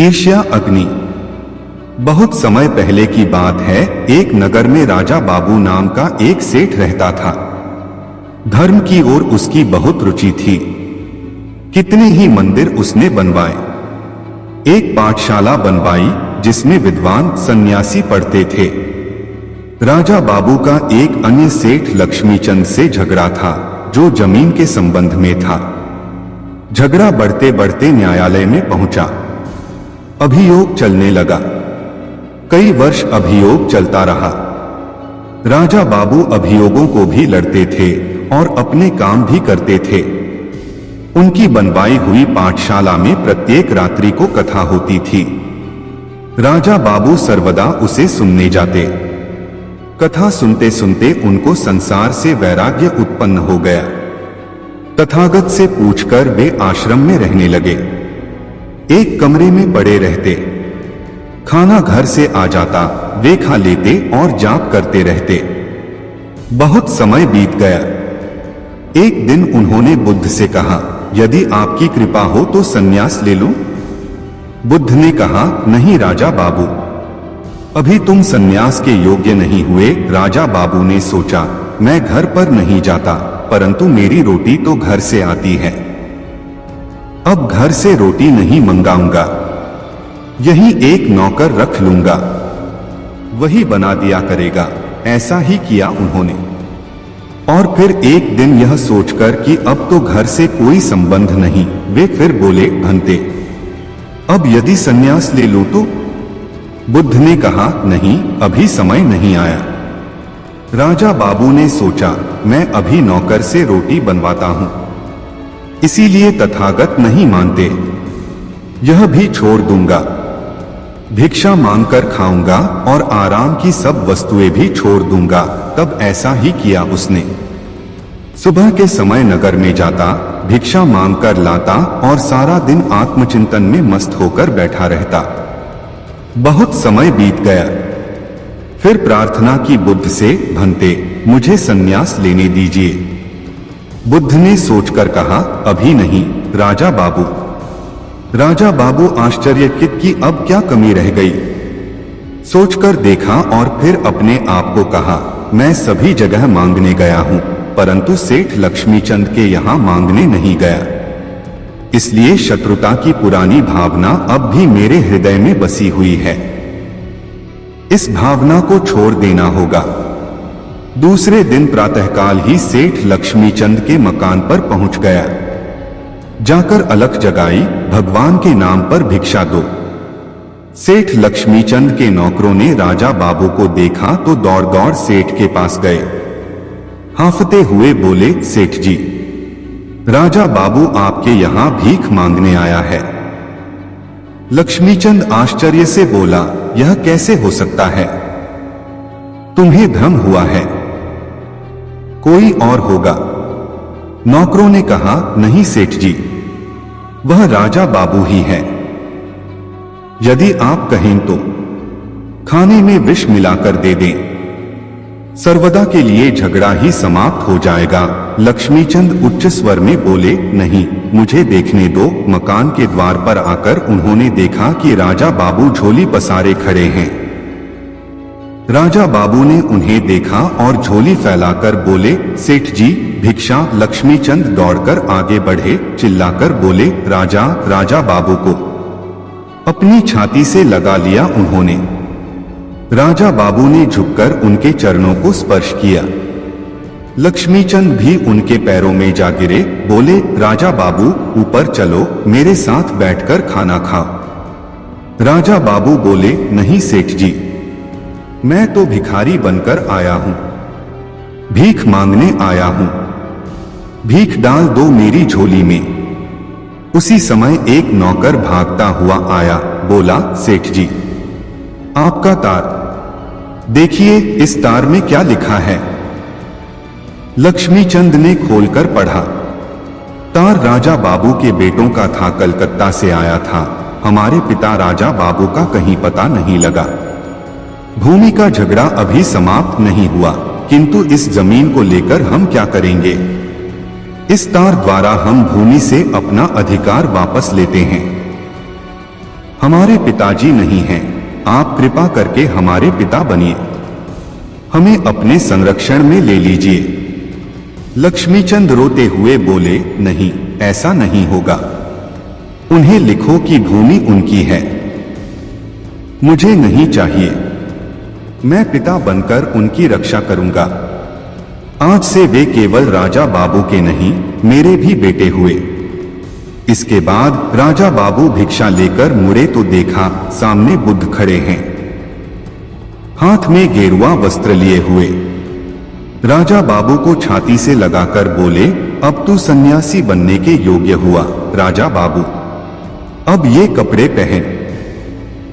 ईर्ष्या अग्नि। बहुत समय पहले की बात है। एक नगर में राजा बाबू नाम का एक सेठ रहता था। धर्म की ओर उसकी बहुत रुचि थी। कितने ही मंदिर उसने बनवाए। एक पाठशाला बनवाई जिसमें विद्वान सन्यासी पढ़ते थे। राजा बाबू का एक अन्य सेठ लक्ष्मीचंद से झगड़ा था, जो जमीन के संबंध में था। झगड़ा बढ़ते बढ़ते न्यायालय में पहुंचा। अभियोग चलने लगा। कई वर्ष अभियोग चलता रहा। राजा बाबू अभियोगों को भी लड़ते थे और अपने काम भी करते थे। उनकी बनवाई हुई पाठशाला में प्रत्येक रात्रि को कथा होती थी। राजा बाबू सर्वदा उसे सुनने जाते। कथा सुनते सुनते उनको संसार से वैराग्य उत्पन्न हो गया। तथागत से पूछकर वे आश्रम में रहने लगे। एक कमरे में पड़े रहते। खाना घर से आ जाता, वे खा लेते और जाप करते रहते। बहुत समय बीत गया। एक दिन उन्होंने बुद्ध से कहा, यदि आपकी कृपा हो तो संन्यास ले लूं? बुद्ध ने कहा, नहीं राजा बाबू, अभी तुम संन्यास के योग्य नहीं हुए। राजा बाबू ने सोचा, मैं घर पर नहीं जाता, परंतु मेरी रोटी तो घर से आती है। अब घर से रोटी नहीं मंगाऊंगा, यही एक नौकर रख लूंगा, वही बना दिया करेगा। ऐसा ही किया उन्होंने। और फिर एक दिन यह सोचकर कि अब तो घर से कोई संबंध नहीं, वे फिर बोले, भंते, अब यदि संन्यास ले लूं तो? बुद्ध ने कहा, नहीं, अभी समय नहीं आया। राजा बाबू ने सोचा, मैं अभी नौकर से रोटी बनवाता हूं, इसीलिए तथागत नहीं मानते। यह भी छोड़ दूंगा, भिक्षा मांगकर खाऊंगा और आराम की सब वस्तुएं भी छोड़ दूंगा। तब ऐसा ही किया उसने। सुबह के समय नगर में जाता, भिक्षा मांगकर लाता और सारा दिन आत्मचिंतन में मस्त होकर बैठा रहता। बहुत समय बीत गया। फिर प्रार्थना की बुद्ध से, भंते, मुझे संन्यास लेने दीजिए। बुद्ध ने सोचकर कहा, अभी नहीं राजा बाबू। राजा बाबू आश्चर्यचकित कि अब क्या कमी रह गई। सोचकर देखा और फिर अपने आप को कहा, मैं सभी जगह मांगने गया हूं, परंतु सेठ लक्ष्मीचंद के यहां मांगने नहीं गया। इसलिए शत्रुता की पुरानी भावना अब भी मेरे हृदय में बसी हुई है। इस भावना को छोड़ देना होगा। दूसरे दिन प्रातःकाल ही सेठ लक्ष्मीचंद के मकान पर पहुंच गया। जाकर अलख जगाई, भगवान के नाम पर भिक्षा दो। सेठ लक्ष्मीचंद के नौकरों ने राजा बाबू को देखा तो दौड़ दौड़ सेठ के पास गए। हांफते हुए बोले, सेठ जी, राजा बाबू आपके यहां भीख मांगने आया है। लक्ष्मीचंद आश्चर्य से बोला, यह कैसे हो सकता है? तुम्हें भ्रम हुआ है, कोई और होगा। नौकरों ने कहा, नहीं सेठ जी, वह राजा बाबू ही है। यदि आप कहें तो खाने में विष मिलाकर दे दें, सर्वदा के लिए झगड़ा ही समाप्त हो जाएगा। लक्ष्मीचंद उच्च स्वर में बोले, नहीं, मुझे देखने दो। मकान के द्वार पर आकर उन्होंने देखा कि राजा बाबू झोली पसारे खड़े हैं। राजा बाबू ने उन्हें देखा और झोली फैलाकर बोले, सेठ जी, भिक्षा। लक्ष्मीचंद दौड़कर आगे बढ़े, चिल्लाकर बोले, राजा। राजा बाबू को अपनी छाती से लगा लिया उन्होंने। राजा बाबू ने झुककर उनके चरणों को स्पर्श किया। लक्ष्मीचंद भी उनके पैरों में जा गिरे, बोले, राजा बाबू, ऊपर चलो, मेरे साथ बैठकर खाना खाओ। राजा बाबू बोले, नहीं सेठ जी, मैं तो भिखारी बनकर आया हूं, भीख मांगने आया हूं, भीख डाल दो मेरी झोली में। उसी समय एक नौकर भागता हुआ आया, बोला, सेठ जी, आपका तार देखिए, इस तार में क्या लिखा है? लक्ष्मीचंद ने खोलकर पढ़ा। तार राजा बाबू के बेटों का था, कलकत्ता से आया था। हमारे पिता राजा बाबू का कहीं पता नहीं लगा। भूमि का झगड़ा अभी समाप्त नहीं हुआ, किंतु इस जमीन को लेकर हम क्या करेंगे? इस तार द्वारा हम भूमि से अपना अधिकार वापस लेते हैं। हमारे पिताजी नहीं हैं, आप कृपा करके हमारे पिता बनिए, हमें अपने संरक्षण में ले लीजिए। लक्ष्मीचंद रोते हुए बोले, नहीं, ऐसा नहीं होगा। उन्हें लिखो कि भूमि उनकी है, मुझे नहीं चाहिए। मैं पिता बनकर उनकी रक्षा करूंगा। आज से वे केवल राजा बाबू के नहीं, मेरे भी बेटे हुए। इसके बाद राजा बाबू भिक्षा लेकर मुड़े तो देखा सामने बुद्ध खड़े हैं, हाथ में गेरुआ वस्त्र लिए हुए। राजा बाबू को छाती से लगाकर बोले, अब तू सन्यासी बनने के योग्य हुआ राजा बाबू, अब ये कपड़े पहन।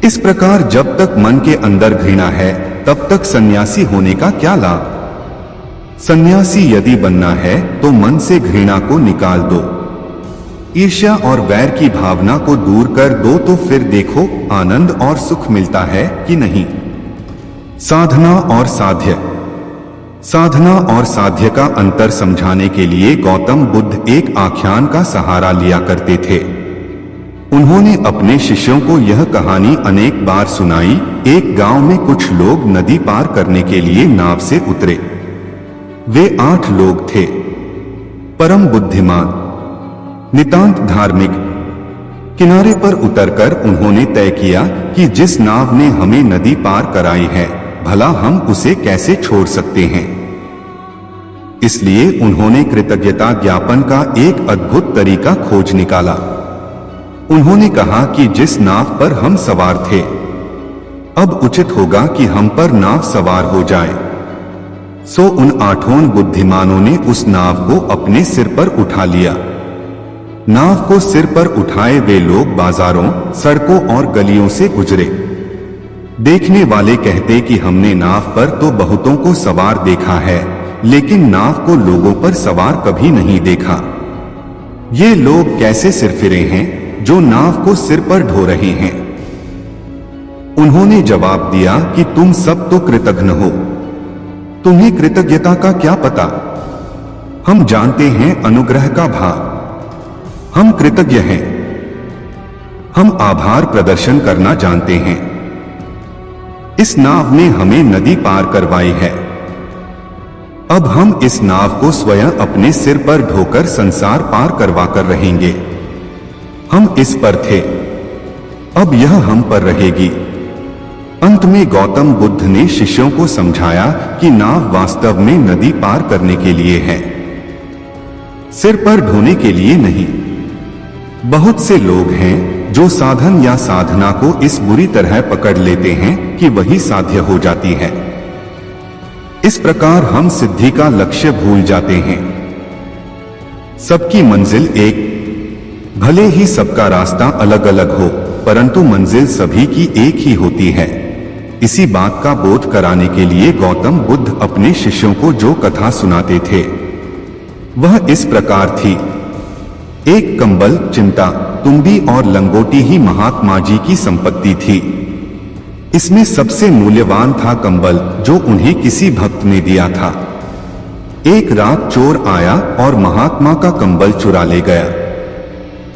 इस प्रकार जब तक मन के अंदर घृणा है तब तक सन्यासी होने का क्या लाभ। सन्यासी यदि बनना है तो मन से घृणा को निकाल दो, ईर्ष्या और वैर की भावना को दूर कर दो, तो फिर देखो आनंद और सुख मिलता है कि नहीं। साधना और साध्य। साधना और साध्य का अंतर समझाने के लिए गौतम बुद्ध एक आख्यान का सहारा लिया करते थे। उन्होंने अपने शिष्यों को यह कहानी अनेक बार सुनाई। एक गांव में कुछ लोग नदी पार करने के लिए नाव से उतरे। वे 8 लोग थे, परम बुद्धिमान, नितांत धार्मिक। किनारे पर उतरकर उन्होंने तय किया कि जिस नाव ने हमें नदी पार कराई है, भला हम उसे कैसे छोड़ सकते हैं। इसलिए उन्होंने कृतज्ञता ज्ञापन का एक अद्भुत तरीका खोज निकाला। उन्होंने कहा कि जिस नाव पर हम सवार थे, अब उचित होगा कि हम पर नाव सवार हो जाए। सो उन 8 बुद्धिमानों ने उस नाव को अपने सिर पर उठा लिया। नाव को सिर पर उठाए वे लोग बाजारों, सड़कों और गलियों से गुजरे। देखने वाले कहते कि हमने नाव पर तो बहुतों को सवार देखा है, लेकिन नाव को लोगों पर सवार कभी नहीं देखा। ये लोग कैसे सिरफिरे हैं जो नाव को सिर पर ढो रहे हैं। उन्होंने जवाब दिया कि तुम सब तो कृतघ्न हो, तुम्हें कृतज्ञता का क्या पता। हम जानते हैं अनुग्रह का भाव, हम कृतज्ञ हैं, हम आभार प्रदर्शन करना जानते हैं। इस नाव ने हमें नदी पार करवाई है, अब हम इस नाव को स्वयं अपने सिर पर ढोकर संसार पार करवा कर रहेंगे। हम इस पर थे, अब यह हम पर रहेगी। अंत में गौतम बुद्ध ने शिष्यों को समझाया कि नाव वास्तव में नदी पार करने के लिए है, सिर पर ढोने के लिए नहीं। बहुत से लोग हैं जो साधन या साधना को इस बुरी तरह पकड़ लेते हैं कि वही साध्य हो जाती है। इस प्रकार हम सिद्धि का लक्ष्य भूल जाते हैं। सबकी मंजिल एक, भले ही सबका रास्ता अलग अलग हो, परंतु मंजिल सभी की एक ही होती है। इसी बात का बोध कराने के लिए गौतम बुद्ध अपने शिष्यों को जो कथा सुनाते थे वह इस प्रकार थी। एक कंबल, चिंता, तुम्बी और लंगोटी ही महात्मा जी की संपत्ति थी। इसमें सबसे मूल्यवान था कंबल, जो उन्हें किसी भक्त ने दिया था। एक रात चोर आया और महात्मा का कंबल चुरा ले गया।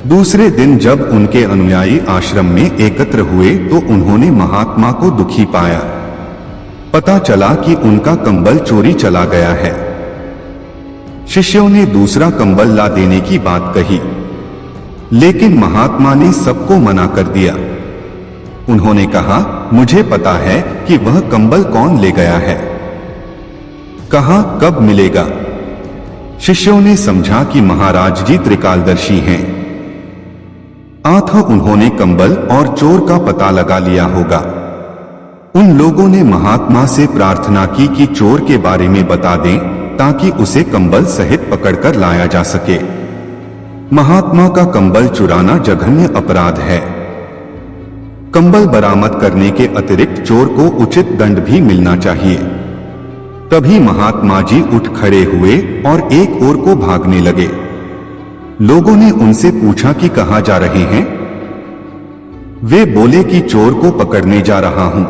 दूसरे दिन जब उनके अनुयायी आश्रम में एकत्र हुए तो उन्होंने महात्मा को दुखी पाया। पता चला कि उनका कंबल चोरी चला गया है। शिष्यों ने दूसरा कंबल ला देने की बात कही, लेकिन महात्मा ने सबको मना कर दिया। उन्होंने कहा, मुझे पता है कि वह कंबल कौन ले गया है, कहां, कब मिलेगा। शिष्यों ने समझा कि महाराज जी त्रिकालदर्शी हैं, अतः उन्होंने कंबल और चोर का पता लगा लिया होगा। उन लोगों ने महात्मा से प्रार्थना की कि चोर के बारे में बता दें ताकि उसे कंबल सहित पकड़कर लाया जा सके। महात्मा का कंबल चुराना जघन्य अपराध है। कंबल बरामद करने के अतिरिक्त चोर को उचित दंड भी मिलना चाहिए। तभी महात्मा जी उठ खड़े हुए और एक ओर को भागने लगे। लोगों ने उनसे पूछा कि कहां जा रहे हैं। वे बोले कि चोर को पकड़ने जा रहा हूं।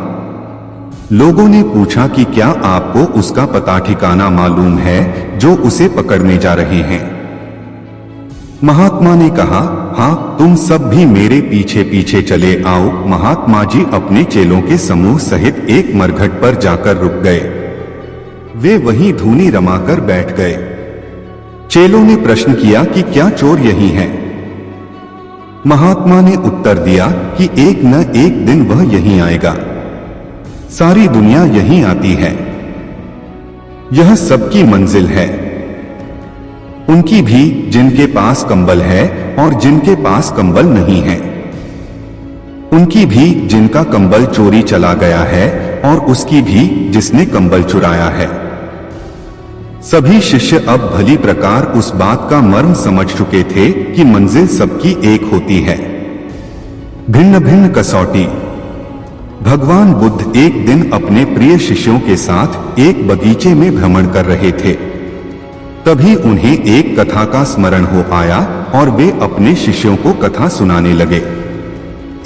लोगों ने पूछा कि क्या आपको उसका पता ठिकाना मालूम है जो उसे पकड़ने जा रहे हैं। महात्मा ने कहा, हाँ, तुम सब भी मेरे पीछे पीछे चले आओ। महात्मा जी अपने चेलों के समूह सहित एक मरघट पर जाकर रुक गए। वे वहीं धूनी रमाकर बैठ गए। चेलों ने प्रश्न किया कि क्या चोर यही है? महात्मा ने उत्तर दिया कि एक न एक दिन वह यहीं आएगा। सारी दुनिया यहीं आती है, यह सबकी मंजिल है। उनकी भी जिनके पास कंबल है और जिनके पास कंबल नहीं है। उनकी भी जिनका कंबल चोरी चला गया है और उसकी भी जिसने कंबल चुराया है। सभी शिष्य अब भली प्रकार उस बात का मर्म समझ चुके थे कि मंजिल सबकी एक होती है। भिन्न भिन्न कसौटी। भगवान बुद्ध एक दिन अपने प्रिय शिष्यों के साथ एक बगीचे में भ्रमण कर रहे थे। तभी उन्हें एक कथा का स्मरण हो आया और वे अपने शिष्यों को कथा सुनाने लगे।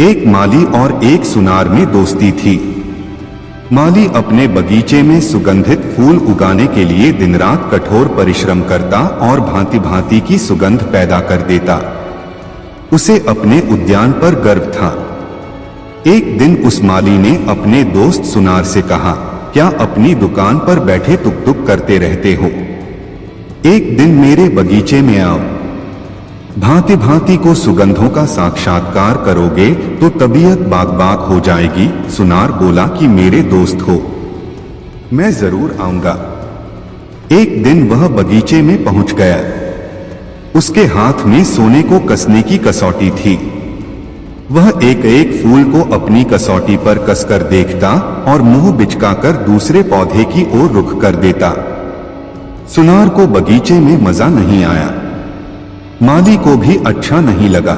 एक माली और एक सुनार में दोस्ती थी। माली अपने बगीचे में सुगंधित फूल उगाने के लिए दिन रात कठोर परिश्रम करता और भांति भांति की सुगंध पैदा कर देता। उसे अपने उद्यान पर गर्व था। एक दिन उस माली ने अपने दोस्त सुनार से कहा, क्या अपनी दुकान पर बैठे टुक टुक करते रहते हो? एक दिन मेरे बगीचे में आओ। भांति भांति को सुगंधों का साक्षात्कार करोगे तो तबीयत बाग बाग हो जाएगी। सुनार बोला कि मेरे दोस्त हो, मैं जरूर आऊंगा। एक दिन वह बगीचे में पहुंच गया। उसके हाथ में सोने को कसने की कसौटी थी। वह एक एक फूल को अपनी कसौटी पर कसकर देखता और मुंह बिचकाकर दूसरे पौधे की ओर रुख कर देता। सुनार को बगीचे में मजा नहीं आया। माली को भी अच्छा नहीं लगा।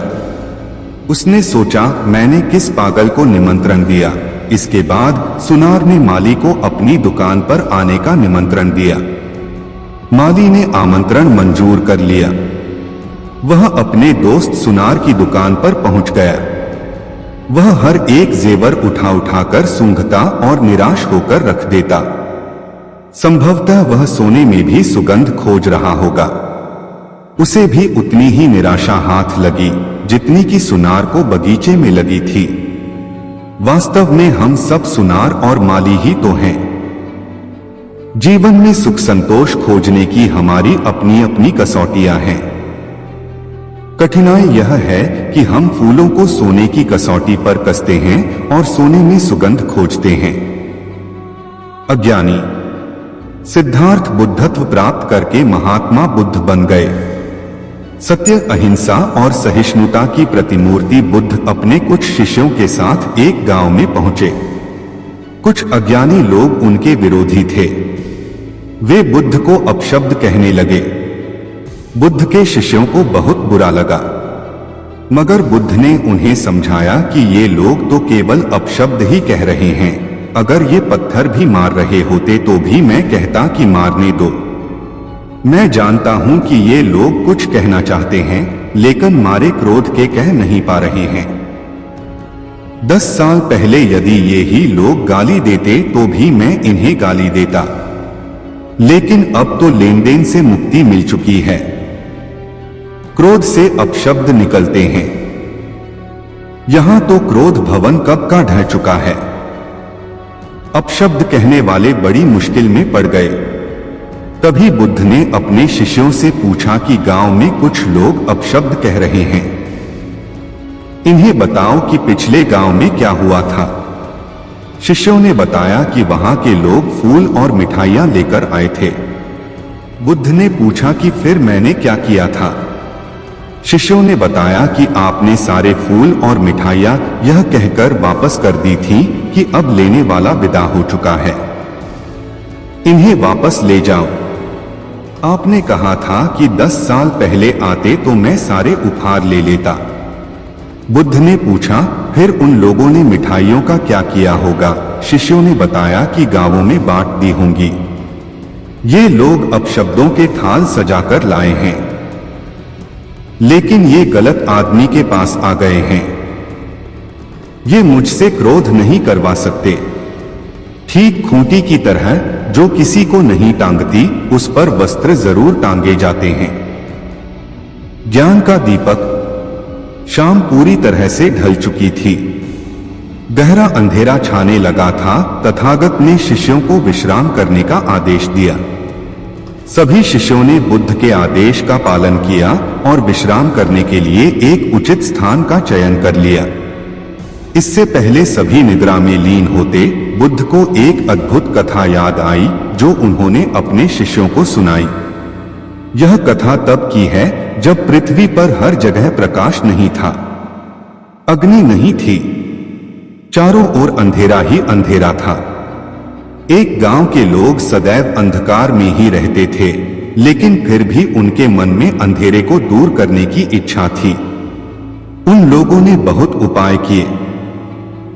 उसने सोचा, मैंने किस पागल को निमंत्रण दिया। इसके बाद सुनार ने माली को अपनी दुकान पर आने का निमंत्रण दिया। माली ने आमंत्रण मंजूर कर लिया। वह अपने दोस्त सुनार की दुकान पर पहुंच गया। वह हर एक जेवर उठा उठाकर सूंघता और निराश होकर रख देता। संभवतः वह सोने में भी सुगंध खोज रहा होगा। उसे भी उतनी ही निराशा हाथ लगी जितनी कि सुनार को बगीचे में लगी थी। वास्तव में हम सब सुनार और माली ही तो हैं। जीवन में सुख संतोष खोजने की हमारी अपनी अपनी कसौटियां हैं। कठिनाई यह है कि हम फूलों को सोने की कसौटी पर कसते हैं और सोने में सुगंध खोजते हैं। अज्ञानी। सिद्धार्थ बुद्धत्व प्राप्त करके महात्मा बुद्ध बन गए। सत्य, अहिंसा और सहिष्णुता की प्रतिमूर्ति बुद्ध अपने कुछ शिष्यों के साथ एक गांव में पहुंचे। कुछ अज्ञानी लोग उनके विरोधी थे। वे बुद्ध को अपशब्द कहने लगे। बुद्ध के शिष्यों को बहुत बुरा लगा, मगर बुद्ध ने उन्हें समझाया कि ये लोग तो केवल अपशब्द ही कह रहे हैं। अगर ये पत्थर भी मार रहे होते तो भी मैं कहता कि मारने दो। मैं जानता हूं कि ये लोग कुछ कहना चाहते हैं, लेकिन मारे क्रोध के कह नहीं पा रहे हैं। 10 साल पहले यदि ये ही लोग गाली देते तो भी मैं इन्हें गाली देता, लेकिन अब तो लेन देन से मुक्ति मिल चुकी है। क्रोध से अपशब्द निकलते हैं। यहां तो क्रोध भवन कब का ढह चुका है। अपशब्द कहने वाले बड़ी मुश्किल में पड़ गए। तभी बुद्ध ने अपने शिष्यों से पूछा कि गांव में कुछ लोग अपशब्द कह रहे हैं, इन्हें बताओ कि पिछले गांव में क्या हुआ था। शिष्यों ने बताया कि वहां के लोग फूल और मिठाइयां लेकर आए थे। बुद्ध ने पूछा कि फिर मैंने क्या किया था। शिष्यों ने बताया कि आपने सारे फूल और मिठाइयां यह कहकर वापस कर दी थी कि अब लेने वाला विदा हो चुका है, इन्हें वापस ले जाओ। आपने कहा था कि 10 साल पहले आते तो मैं सारे उपहार ले लेता। बुद्ध ने पूछा, फिर उन लोगों ने मिठाइयों का क्या किया होगा। शिष्यों ने बताया कि गांवों में बांट दी होंगी। ये लोग अपशब्दों के थाल सजाकर लाए हैं, लेकिन ये गलत आदमी के पास आ गए हैं। ये मुझसे क्रोध नहीं करवा सकते। ठीक खूंटी की तरह जो किसी को नहीं टांगती उस पर वस्त्र जरूर टांगे जाते हैं। ज्ञान का दीपक। शाम पूरी तरह से ढल चुकी थी। गहरा अंधेरा छाने लगा था। तथागत ने शिष्यों को विश्राम करने का आदेश दिया। सभी शिष्यों ने बुद्ध के आदेश का पालन किया और विश्राम करने के लिए एक उचित स्थान का चयन कर लिया। इससे पहले सभी निद्रा में लीन होते, बुद्ध को एक अद्भुत कथा याद आई जो उन्होंने अपने शिष्यों को सुनाई। यह कथा तब की है जब पृथ्वी पर हर जगह प्रकाश नहीं था, अग्नि नहीं थी, चारों ओर अंधेरा ही अंधेरा था। एक गांव के लोग सदैव अंधकार में ही रहते थे, लेकिन फिर भी उनके मन में अंधेरे को दूर करने की इच्छा थी। उन लोगों ने बहुत उपाय किए,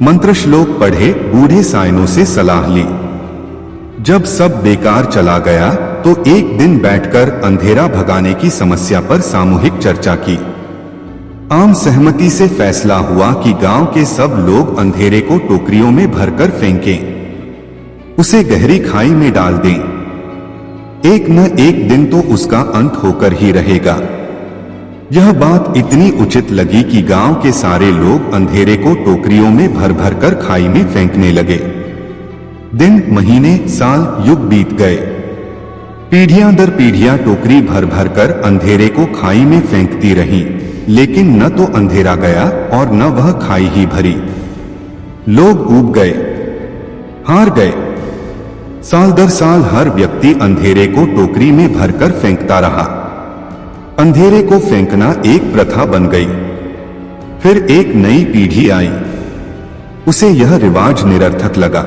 मंत्र श्लोक पढ़े, बूढ़े साइनों से सलाह ली। जब सब बेकार चला गया तो एक दिन बैठकर अंधेरा भगाने की समस्या पर सामूहिक चर्चा की। आम सहमति से फैसला हुआ कि गांव के सब लोग अंधेरे को टोकरियों में भरकर फेंकें, उसे गहरी खाई में डाल दें। एक न एक दिन तो उसका अंत होकर ही रहेगा। यह बात इतनी उचित लगी कि गांव के सारे लोग अंधेरे को टोकरियों में भर भर कर खाई में फेंकने लगे। दिन, महीने, साल, युग बीत गए। पीढ़ियां दर पीढ़ियां टोकरी भर भर कर अंधेरे को खाई में फेंकती रहीं, लेकिन न तो अंधेरा गया और न वह खाई ही भरी। लोग ऊब गए, हार गए। साल दर साल हर व्यक्ति अंधेरे को टोकरी में भरकर फेंकता रहा। अंधेरे को फेंकना एक प्रथा बन गई। फिर एक नई पीढ़ी आई, उसे यह रिवाज निरर्थक लगा।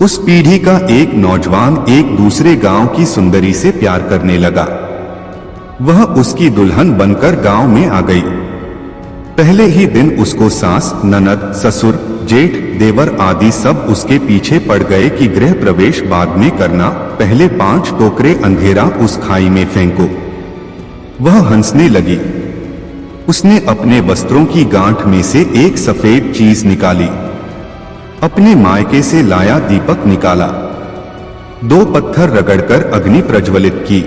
उस पीढ़ी का एक नौजवान एक दूसरे गांव की सुंदरी से प्यार करने लगा। वह उसकी दुल्हन बनकर गांव में आ गई। पहले ही दिन उसको सास, ननद, ससुर, जेठ, देवर आदि सब उसके पीछे पड़ गए कि गृह प्रवेश बाद में करना, पहले 5 टोकरे अंधेरा उस खाई में फेंको। वह हंसने लगी। उसने अपने वस्त्रों की गांठ में से एक सफेद चीज निकाली, अपने मायके से लाया दीपक निकाला, 2 पत्थर रगड़कर अग्नि प्रज्वलित की।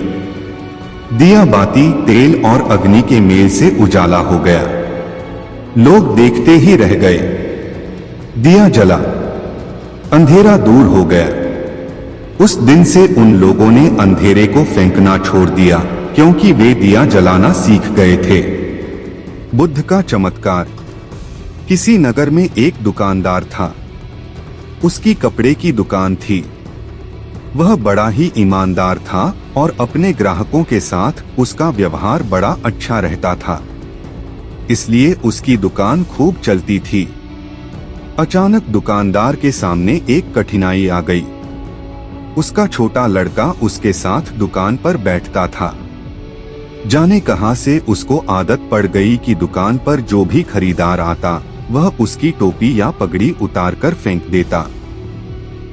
दिया बाती, तेल और अग्नि के मेल से उजाला हो गया। लोग देखते ही रह गए। दिया जला, अंधेरा दूर हो गया। उस दिन से उन लोगों ने अंधेरे को फेंकना छोड़ दिया, क्योंकि वे दिया जलाना सीख गए थे। बुद्ध का चमत्कार। किसी नगर में एक दुकानदार था। उसकी कपड़े की दुकान थी। वह बड़ा ही ईमानदार था और अपने ग्राहकों के साथ उसका व्यवहार बड़ा अच्छा रहता था, इसलिए उसकी दुकान खूब चलती थी। अचानक दुकानदार के सामने एक कठिनाई आ गई। उसका छोटा लड़का उसके साथ दुकान पर बैठता था। जाने कहां से उसको आदत पड़ गई कि दुकान पर जो भी खरीदार आता वह उसकी टोपी या पगड़ी उतारकर फेंक देता।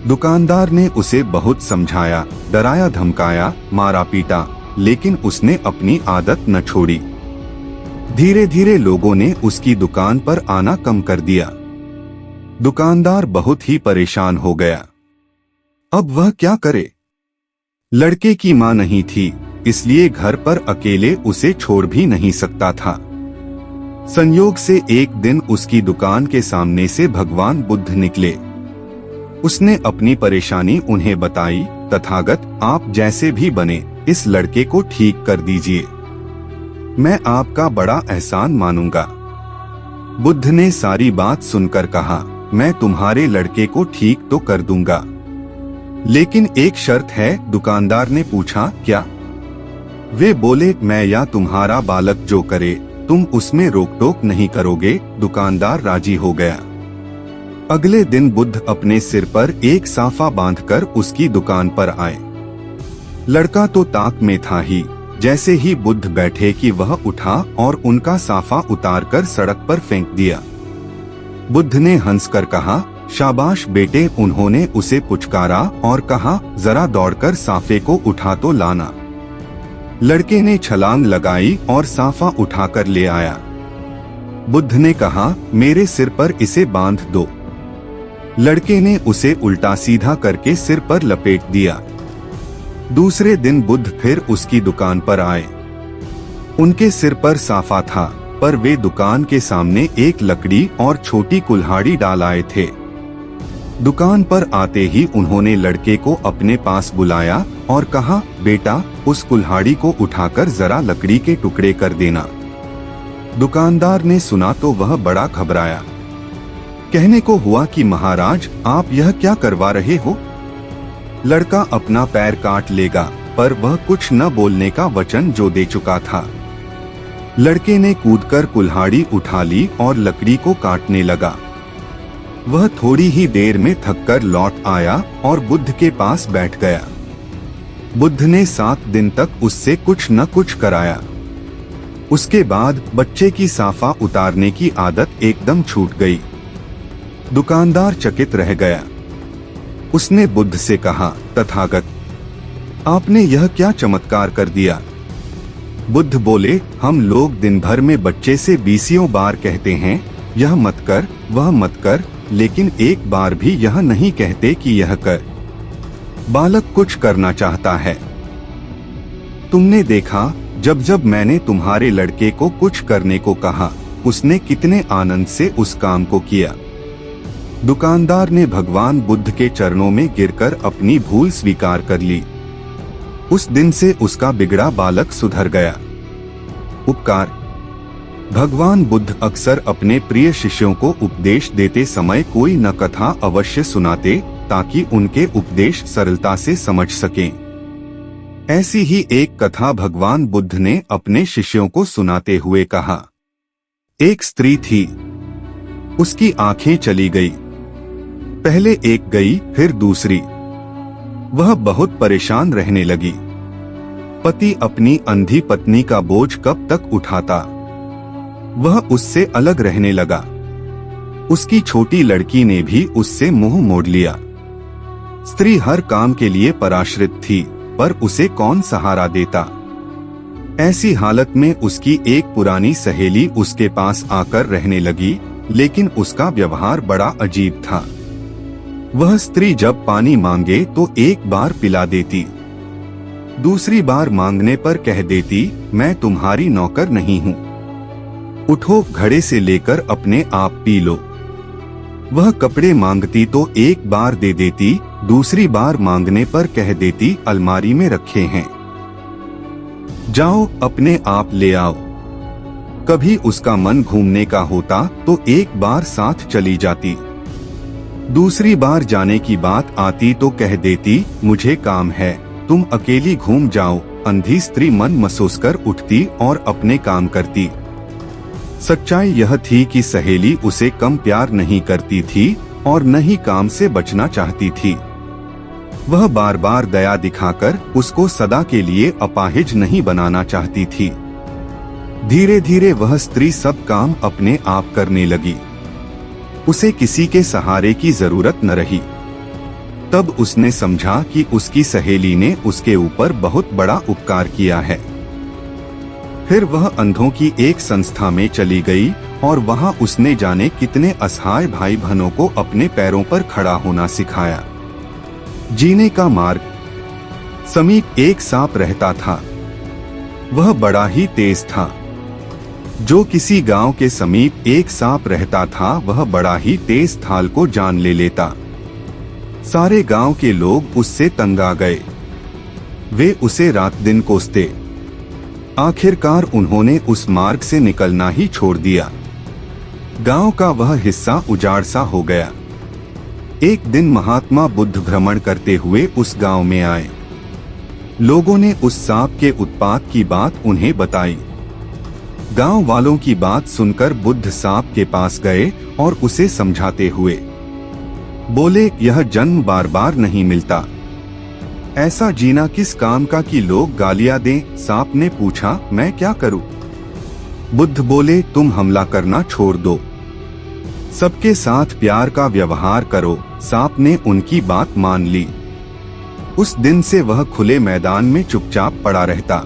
दुकानदार ने उसे बहुत समझाया, डराया, धमकाया, मारा पीटा, लेकिन उसने अपनी आदत न छोड़ी। धीरे धीरे लोगों ने उसकी दुकान पर आना कम कर दिया। दुकानदार बहुत ही परेशान हो गया। अब वह क्या करे? लड़के की मां नहीं थी, इसलिए घर पर अकेले उसे छोड़ भी नहीं सकता था। संयोग से एक दिन उसकी दुकान के सामने से भगवान बुद्ध निकले। उसने अपनी परेशानी उन्हें बताई। तथागत, आप जैसे भी बने इस लड़के को ठीक कर दीजिए, मैं आपका बड़ा एहसान मानूंगा। बुद्ध ने सारी बात सुनकर कहा, मैं तुम्हारे लड़के को ठीक तो कर दूंगा, लेकिन एक शर्त है। दुकानदार ने पूछा, क्या? वे बोले, मैं या तुम्हारा बालक जो करे तुम उसमें रोक टोक नहीं करोगे। दुकानदार राजी हो गया। अगले दिन बुद्ध अपने सिर पर एक साफा बांधकर उसकी दुकान पर आए। लड़का तो ताक में था ही। जैसे ही बुद्ध बैठे कि वह उठा और उनका साफा उतारकर सड़क पर फेंक दिया। बुद्ध ने हंसकर कहा, शाबाश बेटे। उन्होंने उसे पुचकारा और कहा, जरा दौड़कर साफे को उठा तो लाना। लड़के ने छलांग लगाई और साफा उठाकर ले आया। बुद्ध ने कहा, मेरे सिर पर इसे बांध दो। लड़के ने उसे उल्टा सीधा करके सिर पर लपेट दिया। दूसरे दिन बुद्ध फिर उसकी दुकान पर आए। उनके सिर पर साफा था, पर वे दुकान के सामने एक लकड़ी और छोटी कुल्हाड़ी डाल आए थे। दुकान पर आते ही उन्होंने लड़के को अपने पास बुलाया और कहा, बेटा, उस कुल्हाड़ी को उठाकर जरा लकड़ी के टुकड़े कर देना। दुकानदार ने सुना तो वह बड़ा घबराया। कहने को हुआ कि महाराज, आप यह क्या करवा रहे हो? लड़का अपना पैर काट लेगा, पर वह कुछ न बोलने का वचन जो दे चुका था। लड़के ने कूदकर कुल्हाड़ी उठा ली और लकड़ी को काटने लगा। वह थोड़ी ही देर में थककर लौट आया और बुद्ध के पास बैठ गया। बुद्ध ने 7 दिन तक उससे कुछ न कुछ कराया। उसके बाद बच्चे की साफा उतारने की आदत एकदम छूट गई। दुकानदार चकित रह गया। उसने बुद्ध से कहा, तथागत, आपने यह क्या चमत्कार कर दिया? बुद्ध बोले, हम लोग दिन भर में बच्चे से 20 बार कहते हैं, यह मत कर, वह मत कर, लेकिन एक बार भी यह नहीं कहते कि यह कर। बालक कुछ करना चाहता है। तुमने देखा, जब जब मैंने तुम्हारे लड़के को कुछ करने को कहा, उसने कितने आनंद से उस काम को किया। दुकानदार ने भगवान बुद्ध के चरणों में गिरकर अपनी भूल स्वीकार कर ली। उस दिन से उसका बिगड़ा बालक सुधर गया। उपकार। भगवान बुद्ध अक्सर अपने प्रिय शिष्यों को उपदेश देते समय कोई न कथा अवश्य सुनाते, ताकि उनके उपदेश सरलता से समझ सकें। ऐसी ही एक कथा भगवान बुद्ध ने अपने शिष्यों को सुनाते हुए कहा। एक स्त्री थी, उसकी आंखें चली गई। पहले एक गई, फिर दूसरी। वह बहुत परेशान रहने लगी। पति अपनी अंधी पत्नी का बोझ कब तक उठाता? वह उससे अलग रहने लगा। उसकी छोटी लड़की ने भी उससे मुंह मोड़ लिया। स्त्री हर काम के लिए पराश्रित थी, पर उसे कौन सहारा देता? ऐसी हालत में उसकी एक पुरानी सहेली उसके पास आकर रहने लगी, लेकिन उसका व्यवहार बड़ा अजीब था। वह स्त्री जब पानी मांगे तो एक बार पिला देती, दूसरी बार मांगने पर कह देती, मैं तुम्हारी नौकर नहीं हूँ, उठो घड़े से लेकर अपने आप पी लो। वह कपड़े मांगती तो एक बार दे देती, दूसरी बार मांगने पर कह देती, अलमारी में रखे हैं, जाओ अपने आप ले आओ। कभी उसका मन घूमने का होता तो एक बार साथ चली जाती, दूसरी बार जाने की बात आती तो कह देती, मुझे काम है, तुम अकेली घूम जाओ। अंधी स्त्री मन मसोसकर उठती और अपने काम करती। सच्चाई यह थी कि सहेली उसे कम प्यार नहीं करती थी और न ही काम से बचना चाहती थी। वह बार बार दया दिखाकर उसको सदा के लिए अपाहिज नहीं बनाना चाहती थी। धीरे धीरे वह स्त्री सब काम अपने आप करने लगी। उसे किसी के सहारे की जरूरत न रही। तब उसने समझा कि उसकी सहेली ने उसके ऊपर बहुत बड़ा उपकार किया है। फिर वह अंधों की एक संस्था में चली गई और वहां उसने जाने कितने असहाय भाई बहनों को अपने पैरों पर खड़ा होना सिखाया। जीने का मार्ग। समीप एक सांप रहता था। वह बड़ा ही तेज था। जो किसी गांव के समीप एक सांप रहता था, वह बड़ा ही तेज थाल को जान ले लेता। सारे गांव के लोग उससे तंग आ गए। वे उसे रात दिन कोसते। आखिरकार उन्होंने उस मार्ग से निकलना ही छोड़ दिया। गांव का वह हिस्सा उजाड़ सा हो गया। एक दिन महात्मा बुद्ध भ्रमण करते हुए उस गांव में आए। लोगों ने उस सांप के उत्पात की बात उन्हें बताई। गांव वालों की बात सुनकर बुद्ध सांप के पास गए और उसे समझाते हुए बोले, यह जन्म बार बार नहीं मिलता। ऐसा जीना किस काम का कि लोग गालियां दें? सांप ने पूछा, मैं क्या करूं? बुद्ध बोले, तुम हमला करना छोड़ दो, सबके साथ प्यार का व्यवहार करो। सांप ने उनकी बात मान ली। उस दिन से वह खुले मैदान में चुपचाप पड़ा रहता।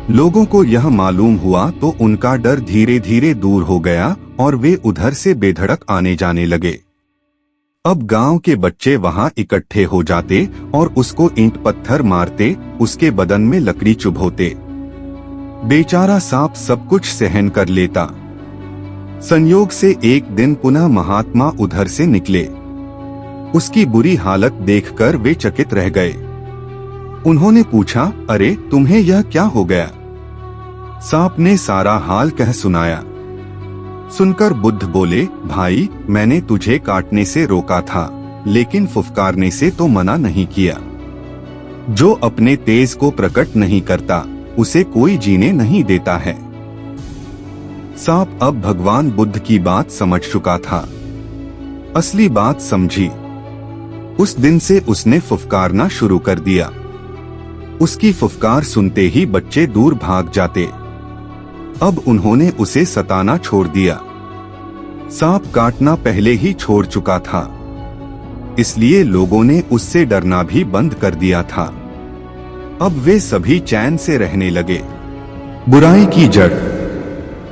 लोगों को यह मालूम हुआ तो उनका डर धीरे धीरे दूर हो गया और वे उधर से बेधड़क आने जाने लगे। अब गांव के बच्चे वहां इकट्ठे हो जाते और उसको ईंट पत्थर मारते, उसके बदन में लकड़ी चुभोते। बेचारा सांप सब कुछ सहन कर लेता। संयोग से एक दिन पुनः महात्मा उधर से निकले। उसकी बुरी हालत देखकर वे चकित रह गए। उन्होंने पूछा, अरे तुम्हें यह क्या हो गया? सांप ने सारा हाल कह सुनाया। सुनकर बुद्ध बोले, भाई मैंने तुझे काटने से रोका था, लेकिन फुफकारने से तो मना नहीं किया। जो अपने तेज को प्रकट नहीं करता उसे कोई जीने नहीं देता है। सांप अब भगवान बुद्ध की बात समझ चुका था, असली बात समझी। उस दिन से उसने फुफकारना शुरू कर दिया। उसकी फुफकार सुनते ही बच्चे दूर भाग जाते। अब उन्होंने उसे सताना छोड़ दिया। सांप काटना पहले ही छोड़ चुका था, इसलिए लोगों ने उससे डरना भी बंद कर दिया था। अब वे सभी चैन से रहने लगे। बुराई की जड़।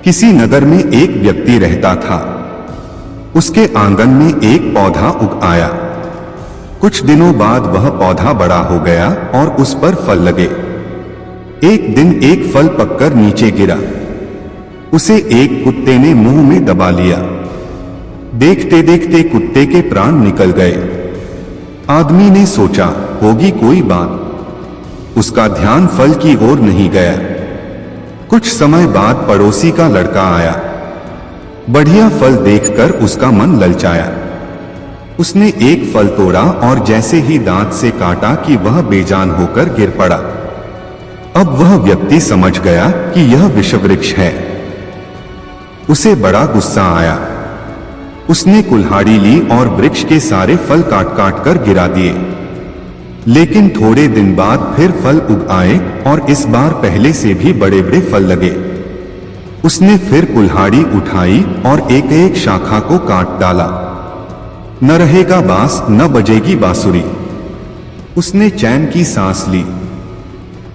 किसी नगर में एक व्यक्ति रहता था। उसके आंगन में एक पौधा उग आया। कुछ दिनों बाद वह पौधा बड़ा हो गया और उस पर फल लगे। एक दिन एक फल पककर नीचे गिरा। उसे एक कुत्ते ने मुंह में दबा लिया। देखते देखते कुत्ते के प्राण निकल गए। आदमी ने सोचा, होगी कोई बात। उसका ध्यान फल की ओर नहीं गया। कुछ समय बाद पड़ोसी का लड़का आया। बढ़िया फल देखकर उसका मन ललचाया। उसने एक फल तोड़ा और जैसे ही दांत से काटा कि वह बेजान होकर गिर पड़ा। अब वह व्यक्ति समझ गया कि यह विषवृक्ष है। उसे बड़ा गुस्सा आया। उसने कुल्हाड़ी ली और वृक्ष के सारे फल काट काट कर गिरा दिए। लेकिन थोड़े दिन बाद फिर फल उग आए और इस बार पहले से भी बड़े बड़े फल लगे। उसने फिर कुल्हाड़ी उठाई और एक एक शाखा को काट डाला। न रहेगा बांस न बजेगी बांसुरी। उसने चैन की सांस ली।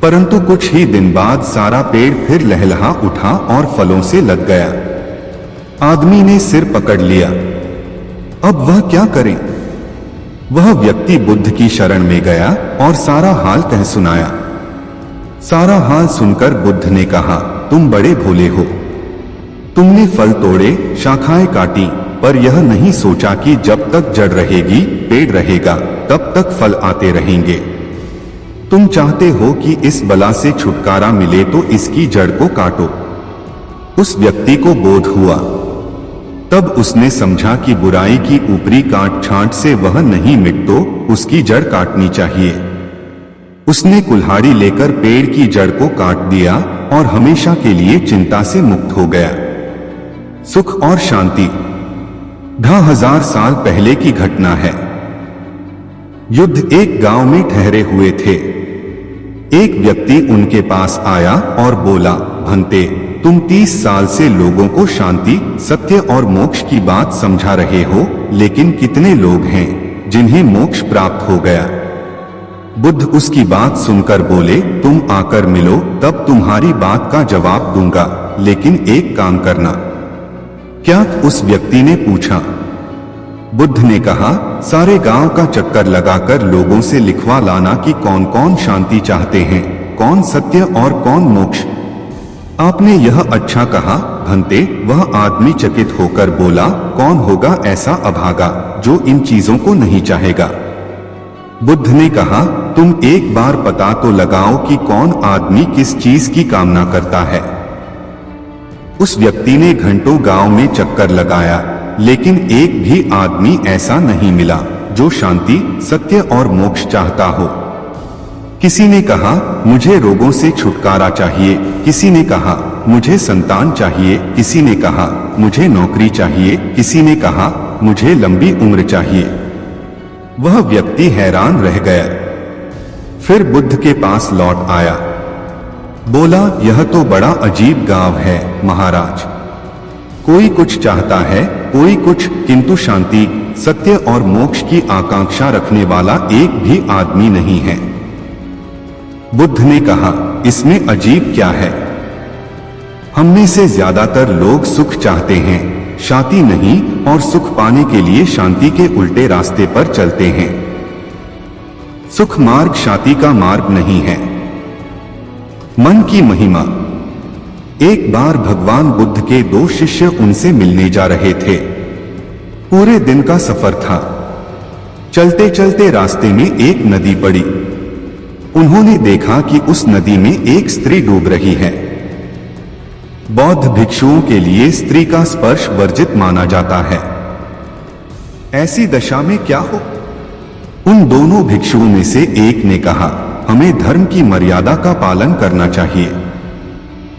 परंतु कुछ ही दिन बाद सारा पेड़ फिर लहलहा उठा और फलों से लद गया। आदमी ने सिर पकड़ लिया। अब वह क्या करे? वह व्यक्ति बुद्ध की शरण में गया और सारा हाल कह सुनाया। सारा हाल सुनकर बुद्ध ने कहा, तुम बड़े भोले हो। तुमने फल तोड़े, शाखाएं काटी, पर यह नहीं सोचा कि जब तक जड़ रहेगी, पेड़ रहेगा, तब तक फल आते रहेंगे। तुम चाहते हो कि इस बला से छुटकारा मिले तो इसकी जड़ को काटो। उस व्यक्ति को बोध हुआ। तब उसने समझा कि बुराई की ऊपरी काट छांट से वह नहीं मिट तो उसकी जड़ काटनी चाहिए। उसने कुल्हाड़ी लेकर पेड़ की जड़ को काट दिया और हमेशा के लिए चिंता से मुक्त हो गया। सुख और शांति। 10,000 साल पहले की घटना है। युद्ध एक गांव में ठहरे हुए थे। एक व्यक्ति उनके पास आया और बोला, भंते, तुम 30 साल से लोगों को शांति, सत्य और मोक्ष की बात समझा रहे हो, लेकिन कितने लोग हैं जिन्हें मोक्ष प्राप्त हो गया? बुद्ध उसकी बात सुनकर बोले, तुम आकर मिलो, तब तुम्हारी बात का जवाब दूंगा, लेकिन एक काम करना। क्या? उस व्यक्ति ने पूछा। बुद्ध ने कहा, सारे गांव का चक्कर लगाकर लोगों से लिखवा लाना कि कौन कौन शांति चाहते हैं, कौन सत्य और कौन मोक्ष। आपने यह अच्छा कहा भंते। वह आदमी चकित होकर बोला, कौन होगा ऐसा अभागा जो इन चीजों को नहीं चाहेगा? बुद्ध ने कहा, तुम एक बार पता तो लगाओ कि कौन आदमी किस चीज की कामना करता है। उस व्यक्ति ने घंटों गांव में चक्कर लगाया, लेकिन एक भी आदमी ऐसा नहीं मिला जो शांति, सत्य और मोक्ष चाहता हो। किसी ने कहा, मुझे रोगों से छुटकारा चाहिए। किसी ने कहा, मुझे संतान चाहिए। किसी ने कहा, मुझे नौकरी चाहिए। किसी ने कहा, मुझे लंबी उम्र चाहिए। वह व्यक्ति हैरान रह गया। फिर बुद्ध के पास लौट आया। बोला, यह तो बड़ा अजीब गांव है महाराज। कोई कुछ चाहता है, कोई कुछ, किंतु शांति, सत्य और मोक्ष की आकांक्षा रखने वाला एक भी आदमी नहीं है। बुद्ध ने कहा, इसमें अजीब क्या है? हम में से ज्यादातर लोग सुख चाहते हैं, शांति नहीं, और सुख पाने के लिए शांति के उल्टे रास्ते पर चलते हैं। सुख मार्ग शांति का मार्ग नहीं है। मन की महिमा। एक बार भगवान बुद्ध के 2 शिष्य उनसे मिलने जा रहे थे। पूरे दिन का सफर था। चलते चलते रास्ते में एक नदी पड़ी। उन्होंने देखा कि उस नदी में एक स्त्री डूब रही है। बौद्ध भिक्षुओं के लिए स्त्री का स्पर्श वर्जित माना जाता है। ऐसी दशा में क्या हो? उन दोनों भिक्षुओं में से एक ने कहा, हमें धर्म की मर्यादा का पालन करना चाहिए।